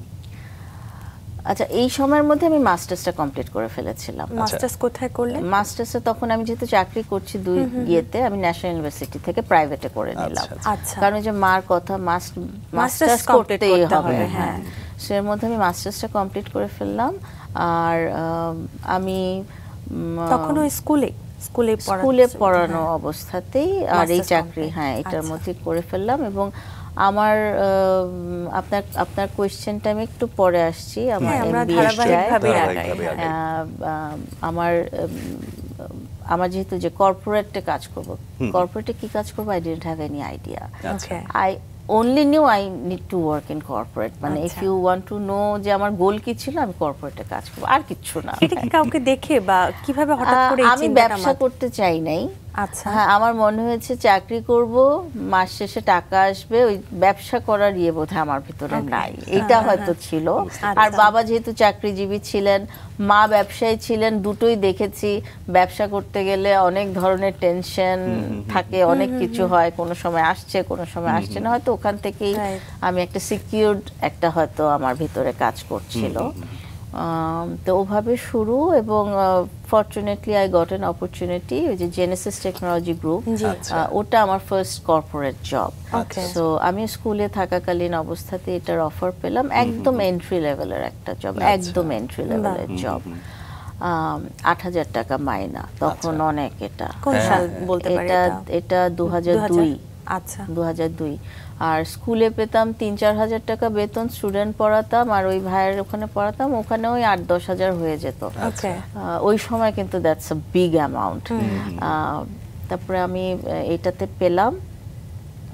আচ্ছা, এই সময়ের মধ্যে আমি মাস্টার্সটা কমপ্লিট করে ফেলেছিলাম। মাস্টার্স কোথায় করলেন? মাস্টার্সে তখন আমি যেহেতু চাকরি করছি দুই ইয়েতে, আমি ন্যাশনাল ইউনিভার্সিটি থেকে প্রাইভেটে করে নিলাম। আচ্ছা, কারণ যে মার কথা মাস্টার্স করতেই হবে, হ্যাঁ। সো এর মধ্যে আমি মাস্টার্সটা কমপ্লিট করে ফেললাম। আর আমি তখন ওই স্কুলে পড়ানো অবস্থাতেই আর এই চাকরি, হ্যাঁ, এটার মধ্যে করে ফেললাম। এবং আমার আপনার কোয়েশ্চেনটা আমি একটু পরে আসছি। আমার আমার যেহেতু যে কর্পোরেটে কাজ করব, কর্পোরেটে কি কাজ করব I didn't have any idea. Okay I only knew I need to work in corporate, মানে if আচ্ছা। you want to know যে আমার গোল কি ছিল, আমি কর্পোরেটে কাজ করব, আর কিচ্ছু না। এটা কি কাউকে দেখে বা কিভাবে হঠাৎ করে এই আমি চিন্তাটা ব্যবসা করতে চাই নাই। আচ্ছা হ্যাঁ, আমার মনে হয়েছে চাকরি করব, মাস শেষে টাকা আসবে, ওই ব্যবসা করার বোধহয় আমার ভিতরে নাই, এটা হয়তো ছিল। আর বাবা যেহেতু চাকরিজীবী ছিলেন, মা ব্যবসায়ী ছিলেন, দুটোই দেখেছি। ব্যবসা করতে গেলে অনেক ধরনের টেনশন থাকে, অনেক কিছু হয়, কোনো সময় আসছে কোনো সময় আসছে না, হয়তো ওখান থেকেই আমি একটা সিকিউরড একটা হয়তো আমার ভিতরে কাজ করছিল। তো ওভাবে শুরু, এবং fortunately I got an opportunity, ওই যে জেনেসিস টেকনোলজি গ্রুপ, ওটা আমার ফার্স্ট কর্পোরেট জব। সো আমি স্কুলে থাকাকালীন অবস্থাতে এটার অফার পেলাম, একদম এন্ট্রি লেভেলের একটা জব, একদম এন্ট্রি লেভেলের জব। 8,000 টাকা মাইনা, তখন অনেক। এটা কোন সাল বলতে পারি এটা 2002। আচ্ছা 2002। আর স্কুলে পেতাম 3-4 হাজার টাকা বেতন, স্টুডেন্ট পড়াতাম, আর ওই ভাইয়ের ওখানে পড়াতাম, ওখানে ওই 8-10 হাজার হয়ে যেত। ওকে ওই সময় কিন্তু দ্যাটস আ বিগ অ্যামাউন্ট। তারপরে আমি এইটাতে পেলাম,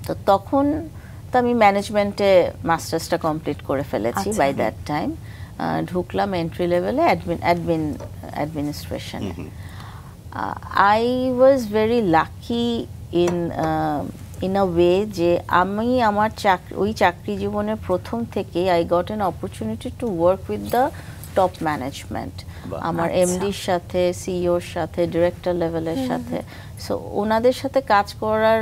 তো তখন তো আমি ম্যানেজমেন্টে মাস্টার্সটা কমপ্লিট করে ফেলেছি বাই দ্যাট টাইম। ঢুকলাম এন্ট্রি লেভেলে অ্যাডমিনিস্ট্রেশনে। I was very lucky in a way যে আমি আমার ওই চাকরি জীবনের প্রথম থেকে I got an opportunity to work with the top management, আমার এমডির সাথে, সিইওর সাথে, ডিরেক্টর লেভেলের সাথে। সো ওনাদের সাথে কাজ করার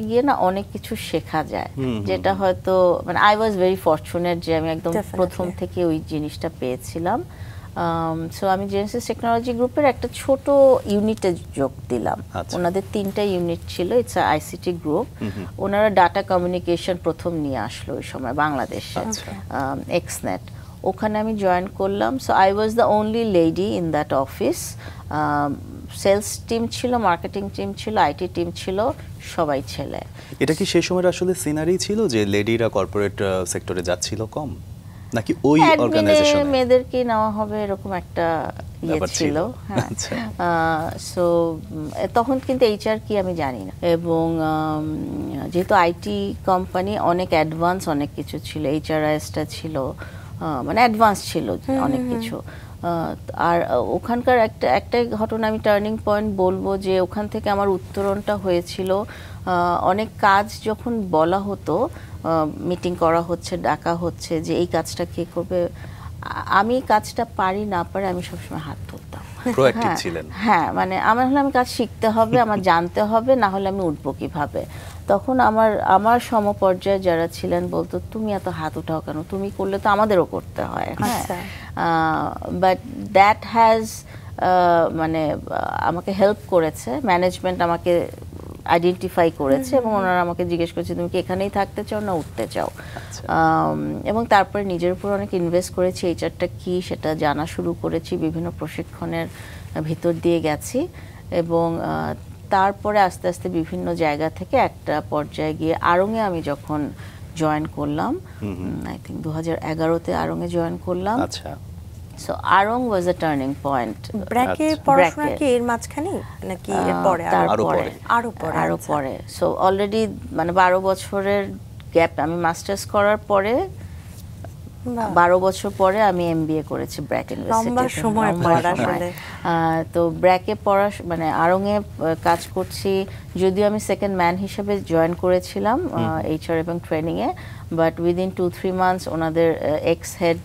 গিয়ে না অনেক কিছু শেখা যায়, যেটা হয়তো মানে আই ওয়াজ ভেরি ফরচুনেট যে আমি একদম প্রথম থেকে ওই জিনিসটা পেয়েছিলাম। সো আমি জেনেসিস টেকনোলজি গ্রুপের একটা ছোট ইউনিটে যোগ দিলাম। ওনাদের 3টা ইউনিট ছিল, ইটস আইসিটি গ্রুপ। ওনারা ডাটা কমিউনিকেশন প্রথম নিয়ে আসলো ওই সময় বাংলাদেশে, এক্সনেট। ওখানে আমি জয়েন করলাম। So I was the only lady in that office. Sales team ছিল, মার্কেটিং টিম ছিল, আইটি টিম ছিল, সবাই ছেলে। এটা কি সেই সময় আসলে সিনারি ছিল যে লেডিরা কর্পোরেট সেক্টরে যাচ্ছিল কম, নাকি ওই অর্গানাইজেশনে মেয়েদেরকে নেওয়া হবে এরকম একটা ছিল? হ্যাঁ। সো তখন কিন্তু এইচআর কি আমি জানি না, এবং যেহেতু আইটি কোম্পানি অনেক অ্যাডভান্স, অনেক কিছু ছিল, এইচআরআইএসটা ছিল, মানে অ্যাডভান্স ছিল অনেক কিছু। আর ওখানকার একটা ঘটনা আমি টার্নিং পয়েন্ট বলবো, যে ওখান থেকে আমার উত্তরণটা হয়েছিল। অনেক কাজ যখন বলা হতো, মিটিং করা হচ্ছে, ডাকা হচ্ছে যে এই কাজটা কে করবে, আমি কাজটা পারি না পারি আমি সবসময় হাত তুলতাম। প্রোঅ্যাক্টিভ ছিলেন। হ্যাঁ, মানে আমার হলে আমি কাজ শিখতে হবে, আমার জানতে হবে, না হলে আমি উঠবো কিভাবে। তখন আমার সমপর্যায়ে যারা ছিলেন বলতো, তুমি এত হাত উঠাও কেন, তুমি করলে তো আমাদেরও করতে হয়। বাট দ্যাট হ্যাজ মানে আমাকে হেল্প করেছে, ম্যানেজমেন্ট আমাকে আইডেন্টিফাই করেছে, এবং ওনারা আমাকে জিজ্ঞেস করেছে তুমি কি এখানেই থাকতে চাও না উঠতে চাও। এবং তারপরে নিজের উপর অনেক ইনভেস্ট করেছি, এইচআরটা কি সেটা জানা শুরু করেছি, বিভিন্ন প্রশিক্ষণের ভিতর দিয়ে গেছি, এবং তারপরে আস্তে আস্তে বিভিন্ন জায়গা থেকে একটা পর্যায়ে গিয়ে আড়ংয়ে আমি যখন জয়েন করলাম, আই থিঙ্ক 2011-তে আড়ংয়ে জয়েন করলাম। আচ্ছা। সো আড়ং ওয়াজ আ টার্নিং পয়েন্ট। ব্র্যাকে পড়াশোনা কি এর মাঝখানে নাকি এর পরে? আরো পরে। সো অলরেডি মানে 12 বছরের গ্যাপ, আমি মাস্টার্স করার পরে 12 বছর পরে আমি এমবিএ করেছি ব্র্যাক ইউনিভার্সিটিতে। তো ব্র্যাকে পড়া মানে আড়ংয়ে কাজ করছি, যদিও আমি সেকেন্ড ম্যান হিসেবে জয়েন করেছিলাম এইচআর এবং ট্রেনিংয়ে, বাট উইদিন 2-3 মান্থস ওনাদের এক্স হেড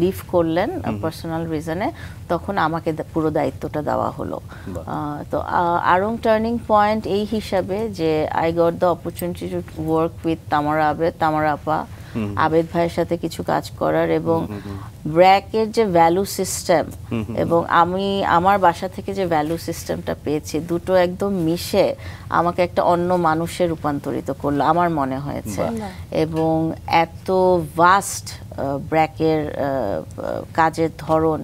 লিভ করলেন পার্সোনাল রিজনে, তখন আমাকে পুরো দায়িত্বটা দেওয়া হলো। তো আড়ং টার্নিং পয়েন্ট এই হিসাবে যে I got the opportunity to work with Tamara আপা, আবেদ ভাইয়ের সাথে কিছু কাজ করার, এবং ব্র্যাকের যে ভ্যালু সিস্টেম এবং আমি আমার বাসা থেকে যে ভ্যালু সিস্টেমটা পেয়েছি, দুটো একদম মিশে আমাকে একটা অন্য মানুষে রূপান্তরিত করলো আমার মনে হয়েছে। এবং এত ভাস্ট ব্র্যাকের কাজের ধরন,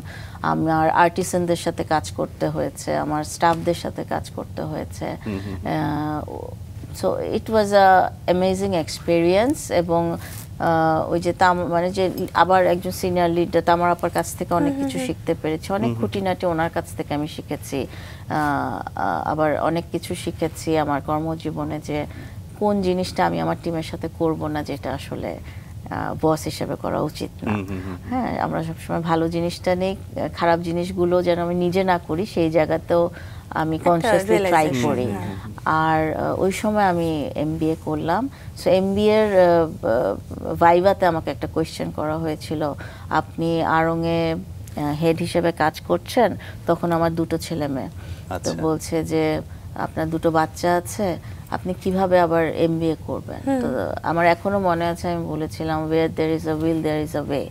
আমার আর্টিসানদের সাথে কাজ করতে হয়েছে, আমার স্টাফদের সাথে কাজ করতে হয়েছে। So it was a amazing experience, এবং ওই যে মানে যে আবার একজন সিনিয়র লিডার তামার আপার কাছ থেকে অনেক কিছু শিখতে পেরেছি, অনেক খুঁটিনাটি ওনার কাছ থেকে আমি শিখেছি। আবার অনেক কিছু শিখেছি আমার কর্মজীবনে, যে কোন জিনিসটা আমি আমার টিমের সাথে করব না, যেটা আসলে বস হিসেবে করা উচিত না। হ্যাঁ, আমরা সবসময় ভালো জিনিসটা নেই, খারাপ জিনিসগুলো যেন আমি নিজে না করি, সেই জায়গাতেও আমি কনসিয়াসলি ট্রাই করি। আর ওই সময় আমি এমবিএ করলাম। সো এমবিএ এর ভাইভাতে আমাকে একটা কোয়েশ্চেন করা হয়েছিল, আপনি আড়ং-এ হেড হিসেবে কাজ করছেন, তখন আমার 2টো ছেলে মেয়ে। তো বলছে যে আপনার 2টো বাচ্চা আছে, আপনি কিভাবে আবার এমবিএ করবেন? তো আমার এখনো মনে আছে আমি বলেছিলাম where there is a will there is a way,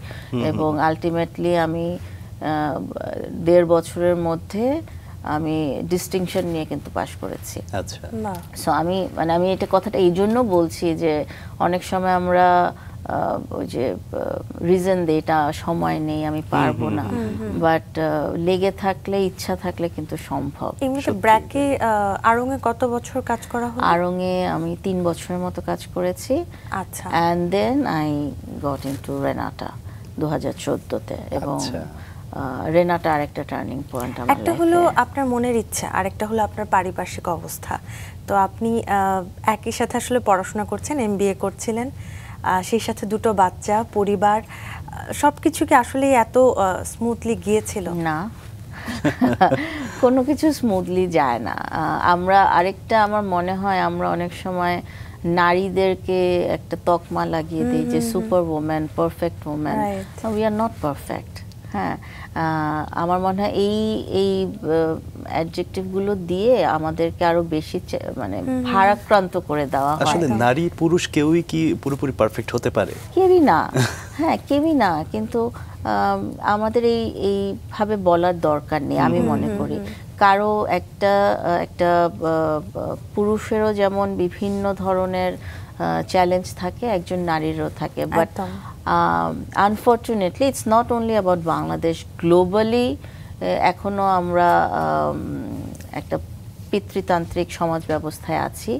এবং আলটিমেটলি আমি 1.5 বছরের মধ্যে আমি ডিস্টিংশন নিয়ে কিন্তু পাশ করেছি। আচ্ছা, সো আমি এটা কথাটা এই জন্য বলছি যে অনেক সময় আমরা ওই যে রিজন দেই এটা সময় নেই, আমি পারবো না, বাট লেগে থাকলে, ইচ্ছা থাকলে কিন্তু সম্ভব। এমনিতে ব্র্যাকে আড়ং-এ কত বছর কাজ করা হলো? আড়ং-এ আমি 3 বছরের মতো কাজ করেছি। আচ্ছা। And then I got into Renata 2014-তে, এবং রেনাটা আরেকটা টার্নিং পয়েন্ট আমার লাইফে। একটা হলো আপনার মনের ইচ্ছা, আরেকটা হলো আপনার পারিপার্শ্বিক অবস্থা। তো আপনি একই সাথে আসলে পড়াশোনা করছেন, এমবিএ করছিলেন, সেই সাথে 2টো বাচ্চা, পরিবার, সবকিছু কি আসলে এত স্মুথলি গিয়েছিল? না, কোনো কিছু স্মুথলি যায় না। আমরা আরেকটা, আমার মনে হয় আমরা অনেক সময় নারীদেরকে একটা তকমা লাগিয়ে দিই যে super woman, perfect woman. We are not perfect. হ্যাঁ, আমার মনে হয় এই অ্যাডজেক্টিভগুলো দিয়ে আমাদেরকে আরো বেশি মানে ভারাক্রান্ত করে দেওয়া হয়। আসলে নারী পুরুষ কেউই কি পুরোপুরি পারফেক্ট হতে পারে? কেউই না। হ্যাঁ, কেউই না, কিন্তু আমাদের এইভাবে বলার দরকার নেই আমি মনে করি। কারো একটা পুরুষেরও যেমন বিভিন্ন ধরনের চ্যালেঞ্জ থাকে, একজন নারীরও থাকে। But unfortunately it's not only about Bangladesh, globally এখনো আমরা একটা পিতৃতান্ত্রিক সমাজ ব্যবস্থায় আছি,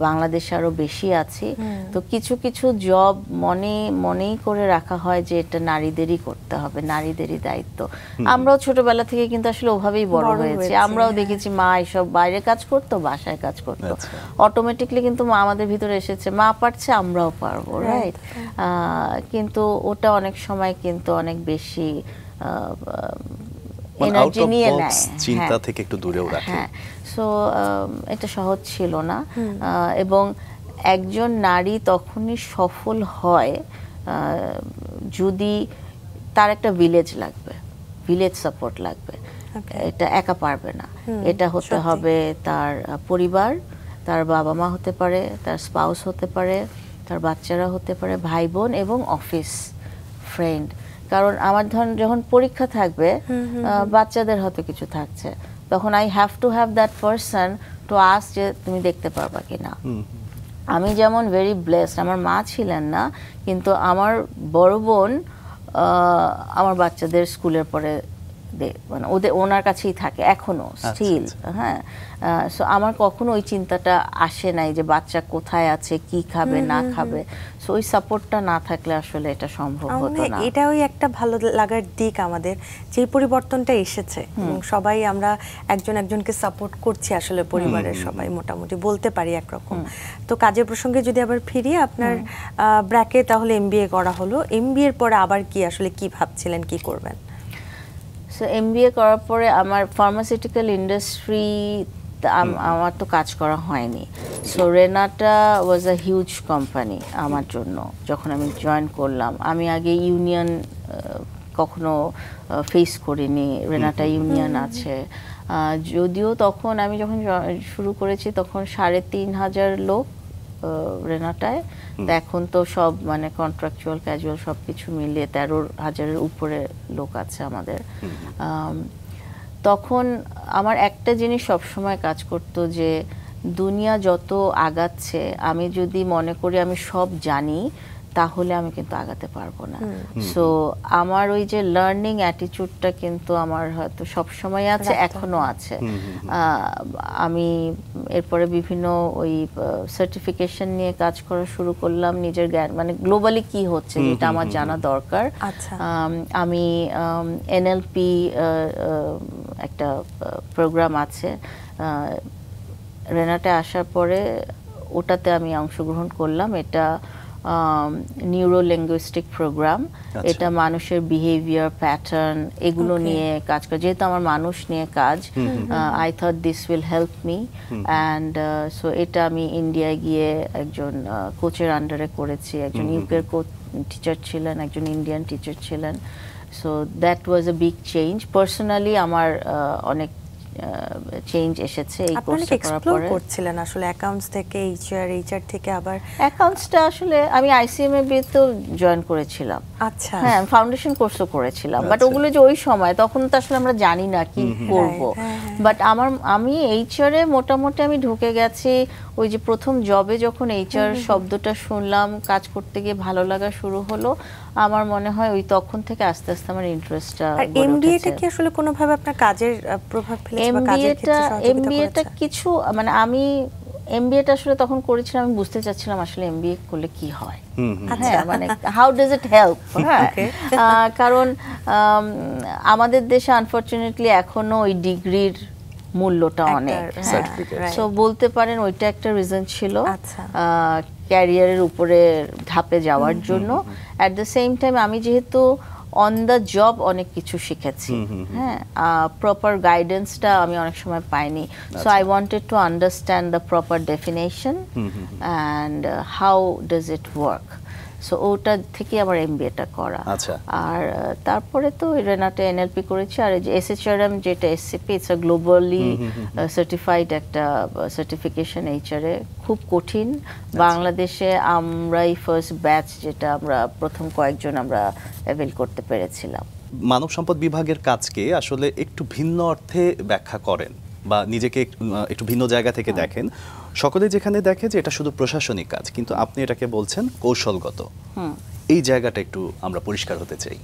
বাংলাদেশে আরো বেশি আছি। তো কিছু কিছু জব মনেই করে রাখা হয় যে এটা নারীদেরই করতে হবে, নারীদেরই দায়িত্ব। আমরাও ছোটবেলা থেকে কিন্তু আসলে ওভাবেই বড় হয়েছি। আমরাও দেখেছি মা এসব বাইরে কাজ করতো, বাসায় কাজ করতো, অটোমেটিকলি কিন্তু মা আমাদের ভিতরে এসেছে, মা পারছে আমরাও পারবো, রাইট? কিন্তু ওটা অনেক সময় কিন্তু অনেক বেশি এনার্জি নিয়ে নেয়, চিন্তা থেকে একটু দূরেও রাখে। হ্যাঁ, সো এটা সহজ ছিল না। এবং একজন নারী তখনই সফল হয় যদি তার একটা ভিলেজ লাগবে, ভিলেজ সাপোর্ট লাগবে। এটা একা পারবে না, এটা হতে হবে তার পরিবার, তার বাবা মা হতে পারে, তার স্পাউস হতে পারে, তার বাচ্চারা হতে পারে, ভাই বোন, এবং অফিস ফ্রেন্ড। কারণ আমার ধরুন যখন পরীক্ষা থাকবে, বাচ্চাদের হয়তো কিছু থাকছে, তখন I have to have that person to ask যে তুমি দেখতে পারবা কিনা। আমি যেমন ভেরি ব্লেসড, আমার মা ছিলেন না, কিন্তু আমার বড় বোন আমার বাচ্চাদের স্কুলের পরে মানে ওনার কাছেই থাকে এখনো স্টিল। হ্যাঁ, সো আমার কখনো ওই চিন্তাটা আসে নাই যে বাচ্চা কোথায় আছে, কি খাবে না খাবে। সো ওই সাপোর্টটা না থাকলে আসলে এটা সম্ভব হতো না। এটাই একটা ভালো লাগার দিক আমাদের, যে পরিবর্তনটা এসেছে, সবাই আমরা একজনকে সাপোর্ট করছি আসলে, পরিবারের সবাই মোটামুটি বলতে পারি একরকম। তো কাজের প্রসঙ্গে যদি আবার ফিরি, আপনার ব্র্যাকে তাহলে এমবিএ করা হলো, এমবিএর পরে আবার কি আসলে কি ভাবছিলেন, কি করবেন? সো এমবিএ করার পরে আমার ফার্মাসিউটিক্যাল ইন্ডাস্ট্রি আমার তো কাজ করা হয়নি। So Renata was a huge company আমার জন্য। যখন আমি জয়েন করলাম, আমি আগে ইউনিয়ন কখনো ফেস করিনি, রেনাটা ইউনিয়ন আছে। যদিও তখন আমি যখন শুরু করেছি তখন 3,500 লোক রেনাটায়, এখন তো সব মানে কন্ট্রাকচুয়াল ক্যাজুয়াল সব কিছু মিলিয়ে 13,000-এর উপরে লোক আছে আমাদের। তখন আমার একটা জিনিস সবসময় কাজ করতো যে দুনিয়া যত আগাচ্ছে, আমি যদি মনে করি আমি সব জানি, তাহলে আমি কিন্তু আগাতে পারবো না। সো আমার ওই যে লার্নিং অ্যাটিটিউডটা কিন্তু আমার হয়তো সব সময় আছে, এখনো আছে। আমি এরপরে বিভিন্ন ওই সার্টিফিকেশন নিয়ে কাজ করা শুরু করলাম, নিজের জ্ঞান মানে গ্লোবালি কি হচ্ছে যেটা আমার জানা দরকার। আমি এনএলপি একটা প্রোগ্রাম আছে রেনাটে আসার পরে, ওটাতে আমি অংশগ্রহণ করলাম। এটা নিউরো লিঙ্গুইস্টিক প্রোগ্রাম। এটা মানুষের বিহেভিয়ার প্যাটার্ন এগুলো নিয়ে কাজ করে, যেহেতু আমার মানুষ নিয়ে কাজ। I thought this will help me, and so এটা আমি ইন্ডিয়ায় গিয়ে একজন কোচের আন্ডারে করেছি। একজন ইউকের কোচ টিচার ছিলেন, একজন ইন্ডিয়ান টিচার ছিলেন। So that was a big change. Personally আমার অনেক চেঞ্জ এসেছে এই কোর্সটা করার পরে। করছিলেন আসলে অ্যাকাউন্টস থেকে এইচআর থেকে আবার অ্যাকাউন্টসটা আসলে আমি আইসিএমএ তো জয়েন করেছিলাম। আচ্ছা, হ্যাঁ, ফাউন্ডেশন কোর্সও করেছিলাম, বাট ওগুলো যে ওই সময় তখন তো আসলে আমরা জানি না কি করব। বাট আমি এইচআরে মোটামুটি আমি ঢুকে গেছি ওই যে প্রথম জবে যখন এইচআর শব্দটা শুনলাম, কাজ করতে গিয়ে ভালো লাগা শুরু হলো। আমার মনে হয় ওই তখন থেকে আস্তে আস্তে আমার ইন্টারেস্টটা আর এমবিএটা কি আসলে কোনোভাবে আপনার কাজের প্রভাব ফেলেছে বা কাজের ক্ষেত্রে সহযোগিতা করেছে? এমবিএটা কিছু মানে আমি এমবিএটা আসলে তখন করেছিলাম, আমি বুঝতে চাচ্ছিলাম আসলে এমবিএ করলে কি হয়। হ্যাঁ, মানে হাউ ডাজ ইট হেল্প। হ্যাঁ, কারণ আমাদের দেশে আনফরচুনেটলি এখনো ওই ডিগ্রির মূল্যটা অনেক। সো বলতে পারেন ওইটা একটা রিজন ছিল ক্যারিয়ারের উপরে ধাপে যাওয়ার জন্য। অ্যাট দ্য সেম টাইম আমি যেহেতু অন দ্য জব অনেক কিছু শিখেছি, হ্যাঁ, প্রপার গাইডেন্সটা আমি অনেক সময় পাইনি। So I wanted to understand the proper definition and how does it work. So ওটা থেকে আমার এমবিএটা করা। আর তারপরে তো রেনাটে এনএলপি করেছি, আর যে এসএচআরএম যেটা SCP, it's a globally certified একটা সার্টিফিকেশন এইচআরে, খুব কঠিন। বাংলাদেশে আমরাই ফার্স্ট ব্যাচ যেটা আমরা প্রথম কয়েকজন আমরা অ্যাভেল করতে পেরেছিলাম। মানব সম্পদ বিভাগের কাজকে আসলে একটু ভিন্ন অর্থে ব্যাখ্যা করেন বা নিজেকে একটু ভিন্ন জায়গা থেকে দেখেন। সকলে যেখানে দেখে যে এটা শুধু প্রশাসনিক কাজ, কিন্তু আপনি এটাকে বলছেন কৌশলগত। এই জায়গাটা একটু আমরা পরিষ্কার হতে চাই।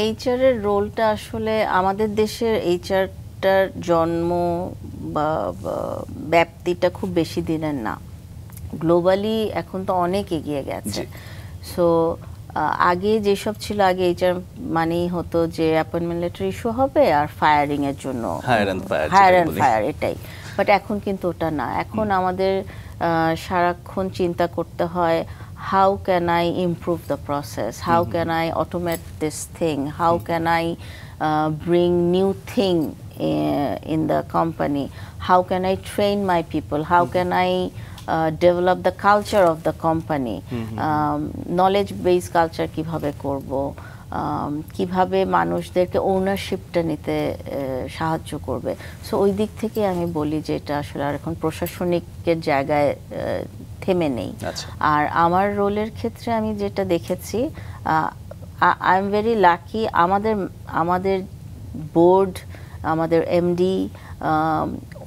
এইচআর এর রোলটা আসলে আমাদের দেশের এইচআরটার জন্ম বা ব্যাপ্তিটা খুব বেশি দিনের না, গ্লোবালি এখন তো অনেক এগিয়ে গেছে। সো আগে যেসব ছিল, আগে এইচআর মানেই হতো যে অ্যাপয়েন্টমেন্ট লেটার ইস্যু হবে আর ফায়ারিং এর জন্য হায়ার অ্যান্ড ফায়ার, এটাই। বাট এখন কিন্তু ওটা না। এখন আমাদের সারাক্ষণ চিন্তা করতে হয়, how can I improve the process, how can I automate this thing, how can I bring new thing in the company, how can I train my people, how can I develop the culture of the company, knowledge based culture কিভাবে করব, কিভাবে মানুষদেরকে ওনারশিপটা নিতে সাহায্য করবে। So ওই দিক থেকে আমি বলি যে এটা আসলে আর এখন প্রশাসনিকের জায়গায় থেমে নেই। আর আমার রোলের ক্ষেত্রে আমি যেটা দেখেছি, আই এম ভেরি লাকি, আমাদের বোর্ড, আমাদের এমডি,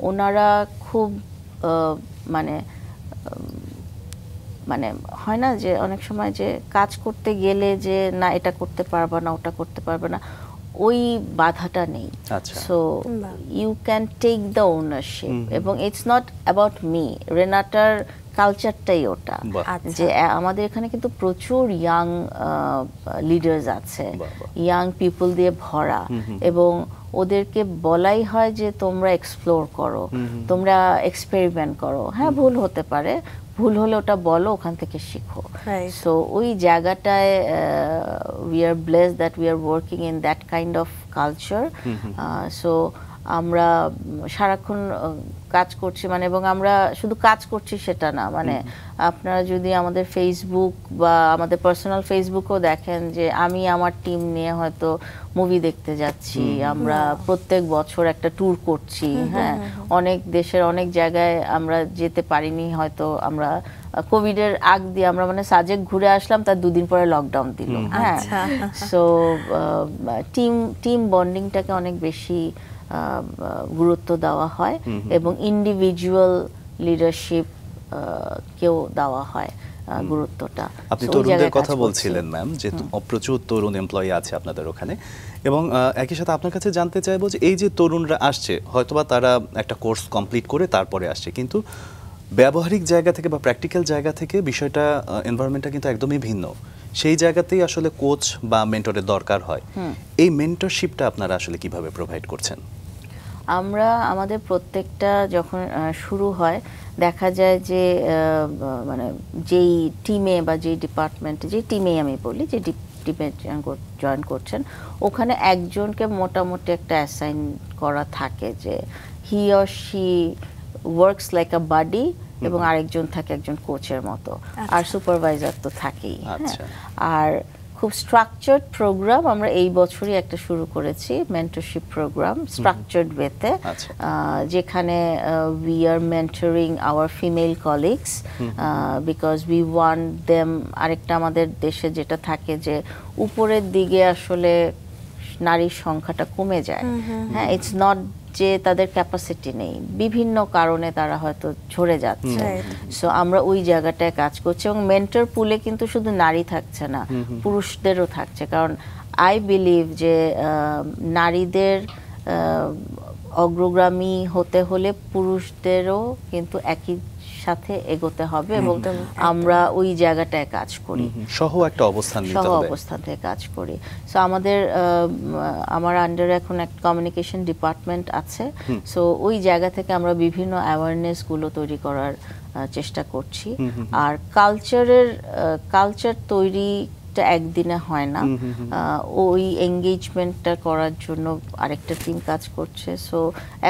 ওনারা খুব মানে মানে হয় না যে অনেক সময় যে কাজ করতে গেলে যে না এটা করতে পারবে না, ওটা করতে পারবে না, ওই বাধাটা নেই। So you can take the ownership, এবং ইটস নট অ্যাবাউট মি। রেনাটার কালচারটাই ওটা, যে আমাদের এখানে কিন্তু প্রচুর ইয়াং লিডার্স আছে, ইয়াং পিপল দিয়ে ভরা, এবং ওদেরকে বলাই হয় যে তোমরা এক্সপ্লোর করো, তোমরা এক্সপেরিমেন্ট করো। হ্যাঁ, ভুল হতে পারে, ভুল হলে ওটা বলো, ওখান থেকে শিখো। সো ওই জায়গাটায় we are blessed that we are working in that kind of culture. So আমরা সারাক্ষণ কাজ করছি, মানে, এবং আমরা শুধু কাজ করছি সেটা না, মানে আপনারা যদি আমাদের ফেসবুক বা আমাদের পার্সোনাল ফেসবুকও দেখেন যে আমি আমার টিম নিয়ে হয়তো মুভি দেখতে যাচ্ছি, আমরা প্রত্যেক বছর একটা ট্যুর করছি। হ্যাঁ, অনেক দেশের অনেক জায়গায় আমরা যেতে পারিনি, হয়তো আমরা কোভিডের আগ দিয়ে আমরা মানে সাজেক ঘুরে আসলাম, তার দুদিন পরে লকডাউন দিল। হ্যাঁ, সো টিম বন্ডিংটাকে অনেক বেশি গুরুত্ব দেওয়া হয়, এবং ইন্ডিভিজুয়াল লিডারশিপ কেও দেওয়া হয়। গুরুত্বটা। আপনি So, ওই তরুণদের জায়গায় কথা কাজ করছি। বলছিলেন ম্যাম, যে প্রচুর তরুণ এমপ্লয়ি আছে আপনাদের ওখানে, এবং একই সাথে আপনার কাছে জানতে চাইবো যে এই যে তরুণরা আসছে, হয়তোবা তারা একটা কোর্স কমপ্লিট করে তারপরে আসছে, কিন্তু ব্যবহারিক জায়গা থেকে বা প্র্যাকটিক্যাল জায়গা থেকে বিষয়টা, এনভায়রনমেন্টটা কিন্তু একদমই ভিন্ন। সেই জায়গাতেই আসলে কোচ বা মেন্টরের দরকার হয়। এই মেন্টরশিপটা আপনারা আসলে কিভাবে প্রোভাইড করছেন? আমরা আমাদের প্রত্যেকটা যখন শুরু হয়, দেখা যায় যে মানে যেই টিমে বা যেই ডিপার্টমেন্টে, যেই টিমেই আমি বলি, যে টিমে জয়েন করছেন, ওখানে একজনকে মোটামুটি একটা অ্যাসাইন করা থাকে যে he or she works like a buddy, এবং আরেকজন থাকে একজন কোচের মতো, আর সুপারভাইজার তো থাকেই। আচ্ছা। আর খুব স্ট্রাকচার্ড প্রোগ্রাম আমরা এই বছরই একটা শুরু করেছি, মেন্টরশিপ প্রোগ্রাম, স্ট্রাকচার্ড ওয়েতে, আচ্ছা। যেখানে we are mentoring our female colleagues, because we want them. আরেকটা আমাদের দেশে যেটা থাকে যে উপরের দিকে আসলে নারীর সংখ্যাটা কমে যায়। হ্যাঁ, ইটস নট যে তাদের ক্যাপাসিটি নেই, বিভিন্ন কারণে তারা হয়তো ঝরে যাচ্ছে। সো আমরা ওই জায়গাটায় কাজ করছি, এবং মেন্টর পুলে কিন্তু শুধু নারী থাকছে না, পুরুষদেরও থাকছে। কারণ আই বিলিভ যে নারীদের অগ্রগামী হতে হলে পুরুষদেরও কিন্তু একই সাথে এগোতে হবে, এবং আমরা ওই জায়গাটায় কাজ করি, সহ একটা অবস্থান নিতে সহ হবে। অবস্থান থেকে কাজ করি। সো আমাদের আমার আন্ডারে এখন একটা কমিউনিকেশন ডিপার্টমেন্ট আছে। সো ওই জায়গা থেকে আমরা বিভিন্ন অ্যাওয়ারনেস গুলো তৈরি করার চেষ্টা করছি। আর কালচার তৈরিটা একদিনে হয় না, ওই এঙ্গেজমেন্টটা করার জন্য আরেকটা টিম কাজ করছে। সো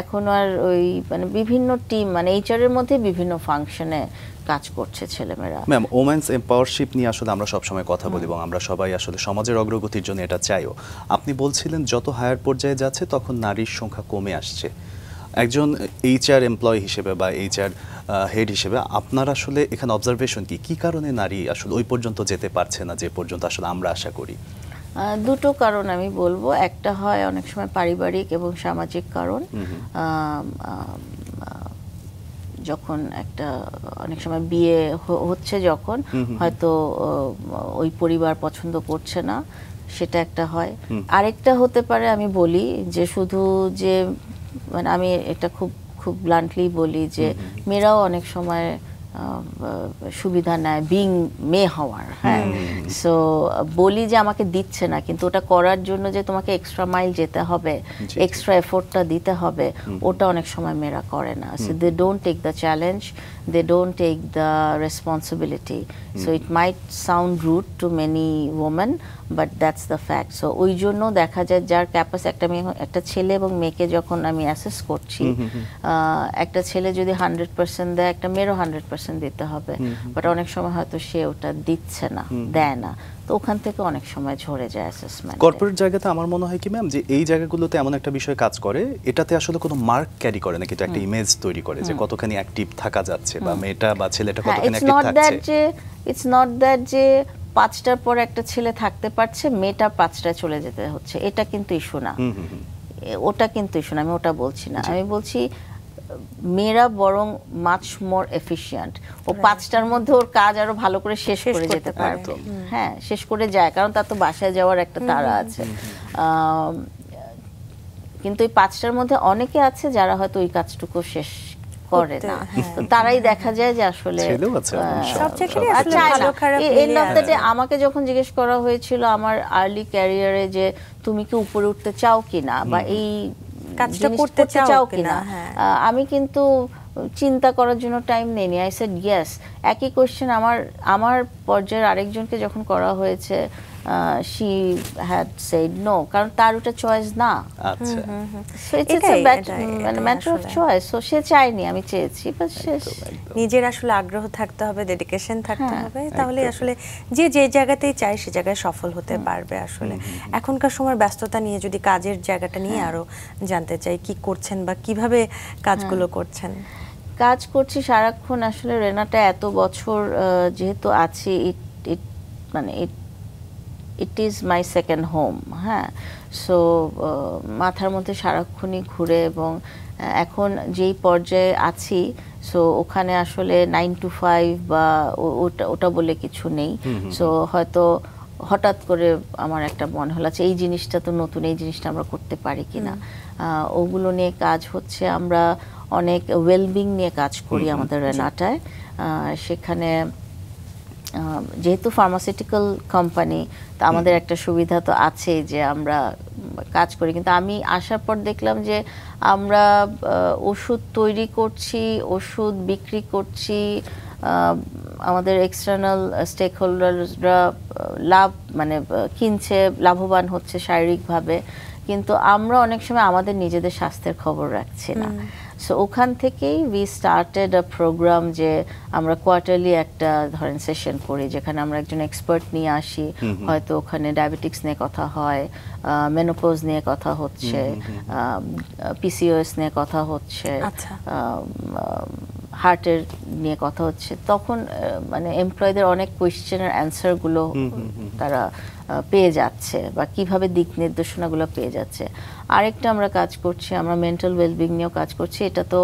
এখন আর ওই মানে বিভিন্ন টিম, মানে এইচআর এর মধ্যে বিভিন্ন ফাংশনে কাজ করছে ছেলেমেয়েরা। ম্যাম, ওমেন্স এম্পাওয়ারশিপ নিয়ে আসলে আমরা সবসময় কথা বলি, এবং আমরা সবাই আসলে সমাজের অগ্রগতির জন্য এটা চাইও। আপনি বলছিলেন যত হায়ার পর্যায়ে যাচ্ছে তখন নারীর সংখ্যা কমে আসছে। একজন এইচআর এমপ্লয়ি হিসেবে বা এইচআর হেড হিসেবে আপনার আসলে এখানে অবজারভেশন কি কারণে নারী আসলে ওই পর্যন্ত যেতে পারছে না যে পর্যন্ত আসলে আমরা আশা করি? দুটো কারণ আমি বলবো। একটা হয় অনেক সময় পারিবারিক এবং সামাজিক কারণ। যখন একটা অনেক সময় বিয়ে হচ্ছে, যখন হয়তো ওই পরিবার পছন্দ করছে না, সেটা একটা হয়। আরেকটা হতে পারে, আমি বলি যে শুধু যে মানে আমি এটা খুব খুব ব্লান্টলি বলি যে মেয়েরাও অনেক সময় সুবিধা নেয় বিং মেয়ে হওয়ার। হ্যাঁ, সো বলি যে আমাকে দিচ্ছে না, কিন্তু ওটা করার জন্য যে তোমাকে এক্সট্রা মাইল যেতে হবে, এক্সট্রা এফোর্টটা দিতে হবে, ওটা অনেক সময় মেয়েরা করে না। So they don't take the challenge, they don't take the responsibility. So it might sound rude to many women, but that's the fact. So ওই জন্য দেখা যায় যার ক্যাপাসিটি, একটা ছেলে এবং মেয়েকে যখন আমি অ্যাসেস করছি, একটা ছেলে যদি 100% দেয়, একটা মেয়েরও 100% দিতে হবে, বাট অনেক সময় হয়তো সে ওটা দিচ্ছে না, দেয় না, তো ওখান থেকে অনেক সময় ঝরে যায় অ্যাসেসমেন্ট। কর্পোরেট জায়গাতে আমার মনে হয় কি ম্যাম, যে এই জায়গাগুলোতে এমন একটা বিষয় কাজ করে, এটাতে আসলে কোনো মার্ক ক্যারি করে না, কিন্তু একটা ইমেজ তৈরি করে যে কতখানি অ্যাক্টিভ থাকা যাচ্ছে, বা মেয়েটা বা ছেলেটা কতখানি অ্যাক্টিভ থাকছে। ইটস নট দ্যাট যে 5টার পর একটা ছেলে থাকতে পারছে, মেয়েটা 5টায় চলে যেতে হচ্ছে, এটা কিন্তু ইস্যু না। ওটা কিন্তু ইস্যু না, আমি ওটা বলছি না। আমি বলছি মেয়েরা বরং মাচ মোর এফিশিয়েন্ট। ও 5টার মধ্যে ওর কাজ আরো ভালো করে শেষ করে যেতে পারবে। হ্যাঁ, শেষ করে যায়, কারণ তার তো বাসায় যাওয়ার একটা তাড়া আছে। কিন্তু এই 5টার মধ্যে অনেকে আছে যারা হয়তো ওই কাজটুকু শেষ করে না, তো তারাই দেখা যায় যে আসলে আমাকে যখন জিজ্ঞেস করা হয়েছিল আমার আর্লি ক্যারিয়ারে যে তুমি কি উপরে উঠতে চাও কিনা, বা এই কাজটা করতে চাও কিনা, আমি কিন্তু চিন্তা করার জন্য টাইম নেইনি। I said yes. একই কোশ্চেন আমার পর্যায়ের আরেকজনকে যখন করা হয়েছে, she had said no, কারণ তার ওটা চয়েস না। আচ্ছা, so it's a matter of choice. So সে চায়নি, আমি চেয়েছি, বাট নিজের আসলে আগ্রহ থাকতে হবে, ডেডিকেশন থাকতে হবে, তাহলে আসলে যে জায়গাতেই চায় সে জায়গায় সফল হতে পারবে। আসলে এখনকার সময় ব্যস্ততা নিয়ে যদি কাজের জায়গাটা নিয়ে আরো জানতে চাই, কি করছেন বা কিভাবে কাজগুলো করছেন? কাজ করছি সারাক্ষণ। আসলে রেনাটা এত বছর যেহেতু আছি, it is my second home. হ্যাঁ, সো মাথার মধ্যে সারাক্ষণই ঘুরে, এবং এখন যেই পর্যায়ে আছি সো ওখানে আসলে 9 to 5 বা ওটা ওটা বলে কিছু নেই। সো হয়তো হঠাৎ করে আমার একটা মনে হলো যে এই জিনিসটা তো নতুন, এই জিনিসটা আমরা করতে পারি কিনা। ওগুলো নিয়ে কাজ হচ্ছে। আমরা অনেক ওয়েলবিং নিয়ে কাজ করি আমাদের রেনাটায়। সেখানে যেহেতু ফার্মাসিউটিক্যাল কোম্পানি, তো আমাদের একটা সুবিধা তো আছে যে আমরা কাজ করি, কিন্তু আমি আসার পর দেখলাম যে আমরা ওষুধ তৈরি করছি, ওষুধ বিক্রি করছি, আমাদের এক্সটার্নাল স্টেক হোল্ডাররা লাভ মানে কিনছে, লাভবান হচ্ছে শারীরিকভাবে, কিন্তু আমরা অনেক সময় আমাদের নিজেদের স্বাস্থ্যের খবর রাখছি না। সো ওখান থেকেই উই স্টার্টেড আ প্রোগ্রাম যে আমরা কোয়ার্টারলি একটা ধরেন সেশন করি, যেখানে আমরা একজন এক্সপার্ট নিয়ে আসি। হয়তো ওখানে ডায়াবেটিক্স নিয়ে কথা হয়, মেনোপজ নিয়ে কথা হচ্ছে, পিসিওএস নিয়ে কথা হচ্ছে, হার্টের নিয়ে কথা হচ্ছে। তখন মানে এমপ্লয়ীদের অনেক কোয়েশ্চেনের অ্যান্সারগুলো তারা পেয়ে যাচ্ছে, বা কিভাবে দিক নির্দেশনাগুলো পেয়ে যাচ্ছে। আরেকটা আমরা কাজ করছি, আমরা মেন্টাল ওয়েলবিং নিয়েও কাজ করছি। এটা তো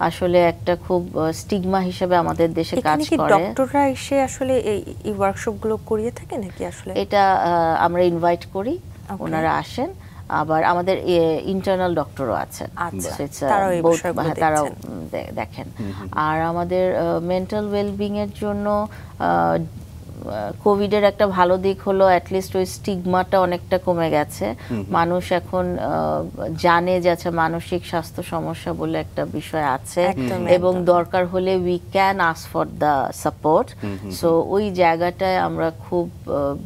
আসলে একটা খুব স্টিগমা হিসেবে আমাদের দেশে কাজ করে। ডক্টররা এসে আসলে এই ওয়ার্কশপগুলো করিয়ে থাকে নাকি আসলে? এটা আমরা ইনভাইট করি, ওনারা আসেন। আবার আমাদের ইন্টারনাল ডক্টরও আছেন, তারাও দেখেন। আর আমাদের মেন্টাল ওয়েলবিং এর জন্য কোভিডের একটা ভালো দিক হলো অ্যাটলিস্ট ওই স্টিগমাটা অনেকটা কমে গেছে। মানুষ এখন জানে যে আচ্ছা মানসিক স্বাস্থ্য সমস্যা বলে একটা বিষয় আছে, এবং দরকার হলে we can ask for the support. So ওই জায়গাটায় আমরা খুব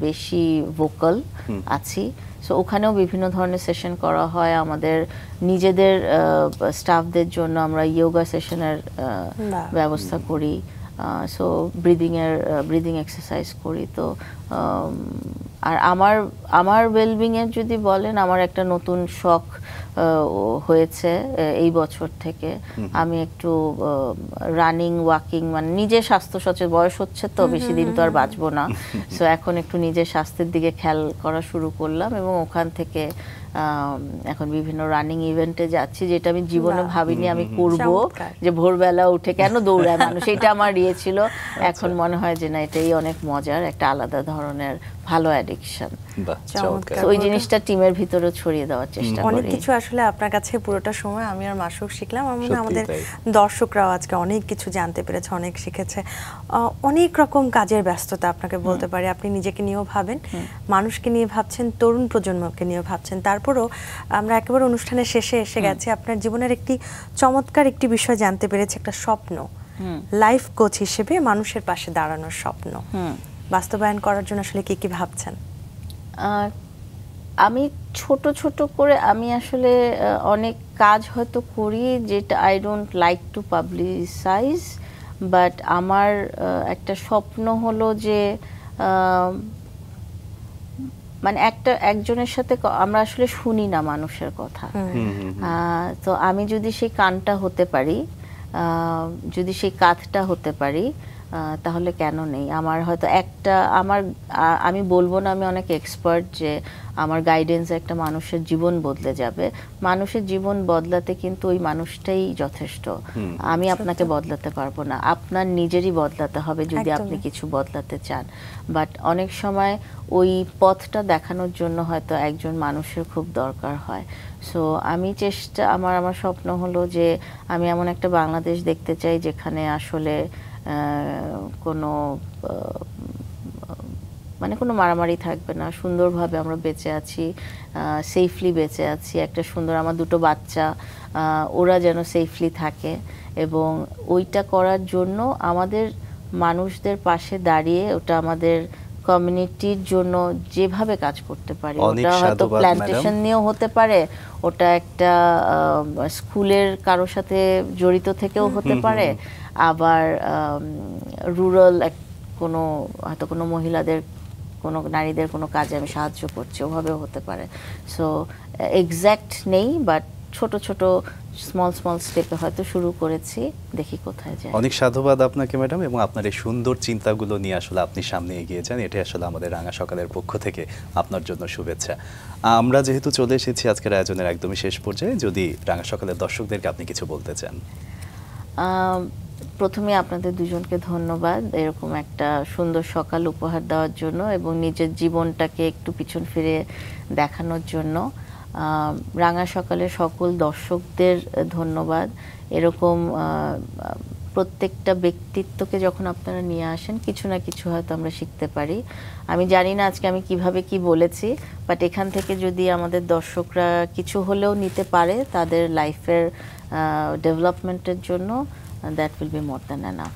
বেশি ভোকাল আছি। সো ওখানেও বিভিন্ন ধরনের সেশন করা হয়। আমাদের নিজেদের স্টাফদের জন্য আমরা ইয়োগা সেশনের ব্যবস্থা করি। সো ব্রিদিং এক্সারসাইজ করি। তো আর আমার ওয়েলবিং এর যদি বলেন, আমার একটা নতুন শখ হয়েছে এই বছর থেকে। আমি একটু রানিং, ওয়াকিং, মানে নিজের স্বাস্থ্য সচেতন, বয়স হচ্ছে তো, বেশি দিন তো আর বাঁচবো না। সো এখন একটু নিজের স্বাস্থ্যের দিকে খেয়াল করা শুরু করলাম, এবং ওখান থেকে এখন বিভিন্ন রানিং ইভেন্টে যাচ্ছি, যেটা আমি জীবনে ভাবিনি আমি করব, যে ভোরবেলা উঠে কেন দৌড়ায় মানুষ, এটা আমার ইয়ে ছিল। এখন মনে হয় যে না, এটাই অনেক মজার, একটা আলাদা ধরনের ভালো অ্যাডিকশন। ওই জিনিসটা টিমের ভিতরে ছড়িয়ে দেওয়ার চেষ্টা করি। অনেক কিছু আসলে আপনার কাছে পুরোটা সময় আমি আর মাসুক শিখলাম। আমাদের দর্শকরাও আজকে অনেক কিছু জানতে পেরেছে, অনেক শিখেছে। অনেক রকম কাজের ব্যস্ততা আপনাকে বলতে পারি, আপনি নিজেকে নিয়েও ভাবেন, মানুষকে নিয়ে ভাবছেন, তরুণ প্রজন্মকে নিয়ে ভাবছেন। তারপরও আমরা একেবারে অনুষ্ঠানের শেষে এসে গেছি। আপনার জীবনের একটি চমৎকার একটি বিষয় জানতে পেরেছি, একটা স্বপ্ন, লাইফ কোচ হিসেবে মানুষের পাশে দাঁড়ানোর স্বপ্ন বাস্তবায়ন করার জন্য আসলে কি কি ভাবছেন? আমি ছোট ছোট করে আমি আসলে অনেক কাজ হয়তো করি যেটা I don't like to publicise, but আমার একটা স্বপ্ন হলো যে মানে একজনের সাথে আমরা আসলে শুনি না মানুষের কথা। তো আমি যদি সেই কানটা হতে পারি, যদি সেই কাঁধটা হতে পারি, তাহলে কেন নেই। আমার হয়তো আমি বলবো না আমি অনেক এক্সপার্ট যে আমার গাইডেন্সে একটা মানুষের জীবন বদলে যাবে। মানুষের জীবন বদলাতে কিন্তু ওই মানুষটাই যথেষ্ট। আমি আপনাকে বদলাতে পারবো না, আপনার নিজেরই বদলাতে হবে যদি আপনি কিছু বদলাতে চান। বাট অনেক সময় ওই পথটা দেখানোর জন্য হয়তো একজন মানুষের খুব দরকার হয়। সো আমি আমার স্বপ্ন হলো যে আমি এমন একটা বাংলাদেশ দেখতে চাই যেখানে আসলে কোনো মারামারি থাকবে না, সুন্দরভাবে আমরা বেঁচে আছি, সেফলি বেঁচে আছি। একটা সুন্দর, আমার দুটো বাচ্চা, ওরা যেন সেফলি থাকে। এবং ওইটা করার জন্য আমাদের মানুষদের পাশে দাঁড়িয়ে ওটা আমাদের কমিউনিটির জন্য যেভাবে কাজ করতে পারি, ওটা হয়তো প্ল্যান্টেশন নিয়েও হতে পারে, ওটা একটা স্কুলের কারোর সাথে জড়িত থেকেও হতে পারে, আবার রুরাল হয়তো কোনো মহিলাদের, কোনো নারীদের কোনো কাজে আমি সাহায্য করছি, ওভাবেও হতে পারে। সো এক্স্যাক্ট নেই, বাট ছোট ছোট স্মল স্টেপে হয়তো শুরু করেছি, দেখি কোথায় যায়। অনেক সাধুবাদ আপনাকে ম্যাডাম, এবং আপনার এই সুন্দর চিন্তাগুলো নিয়ে আসলে আপনি সামনে এগিয়ে যান, এটাই আসলে আমাদের রাঙা সকালের পক্ষ থেকে আপনার জন্য শুভেচ্ছা। আমরা যেহেতু চলে এসেছি আজকের আয়োজনের একদমই শেষ পর্যায়ে, যদি রাঙা সকালের দর্শকদেরকে আপনি কিছু বলতে চান। প্রথমে আপনাদের দুজনকে ধন্যবাদ এরকম একটা সুন্দর সকাল উপহার দেওয়ার জন্য এবং নিজের জীবনটাকে একটু পিছন ফিরে দেখানোর জন্য। রাঙা সকালের সকল দর্শকদের ধন্যবাদ। এরকম প্রত্যেকটা ব্যক্তিত্বকে যখন আপনারা নিয়ে আসেন কিছু না কিছু হয়তো আমরা শিখতে পারি। আমি জানি না আজকে আমি কিভাবে কি বলেছি, বাট এখান থেকে যদি আমাদের দর্শকরা কিছু হলেও নিতে পারে তাদের লাইফের ডেভেলপমেন্টের জন্য, that will be more than enough.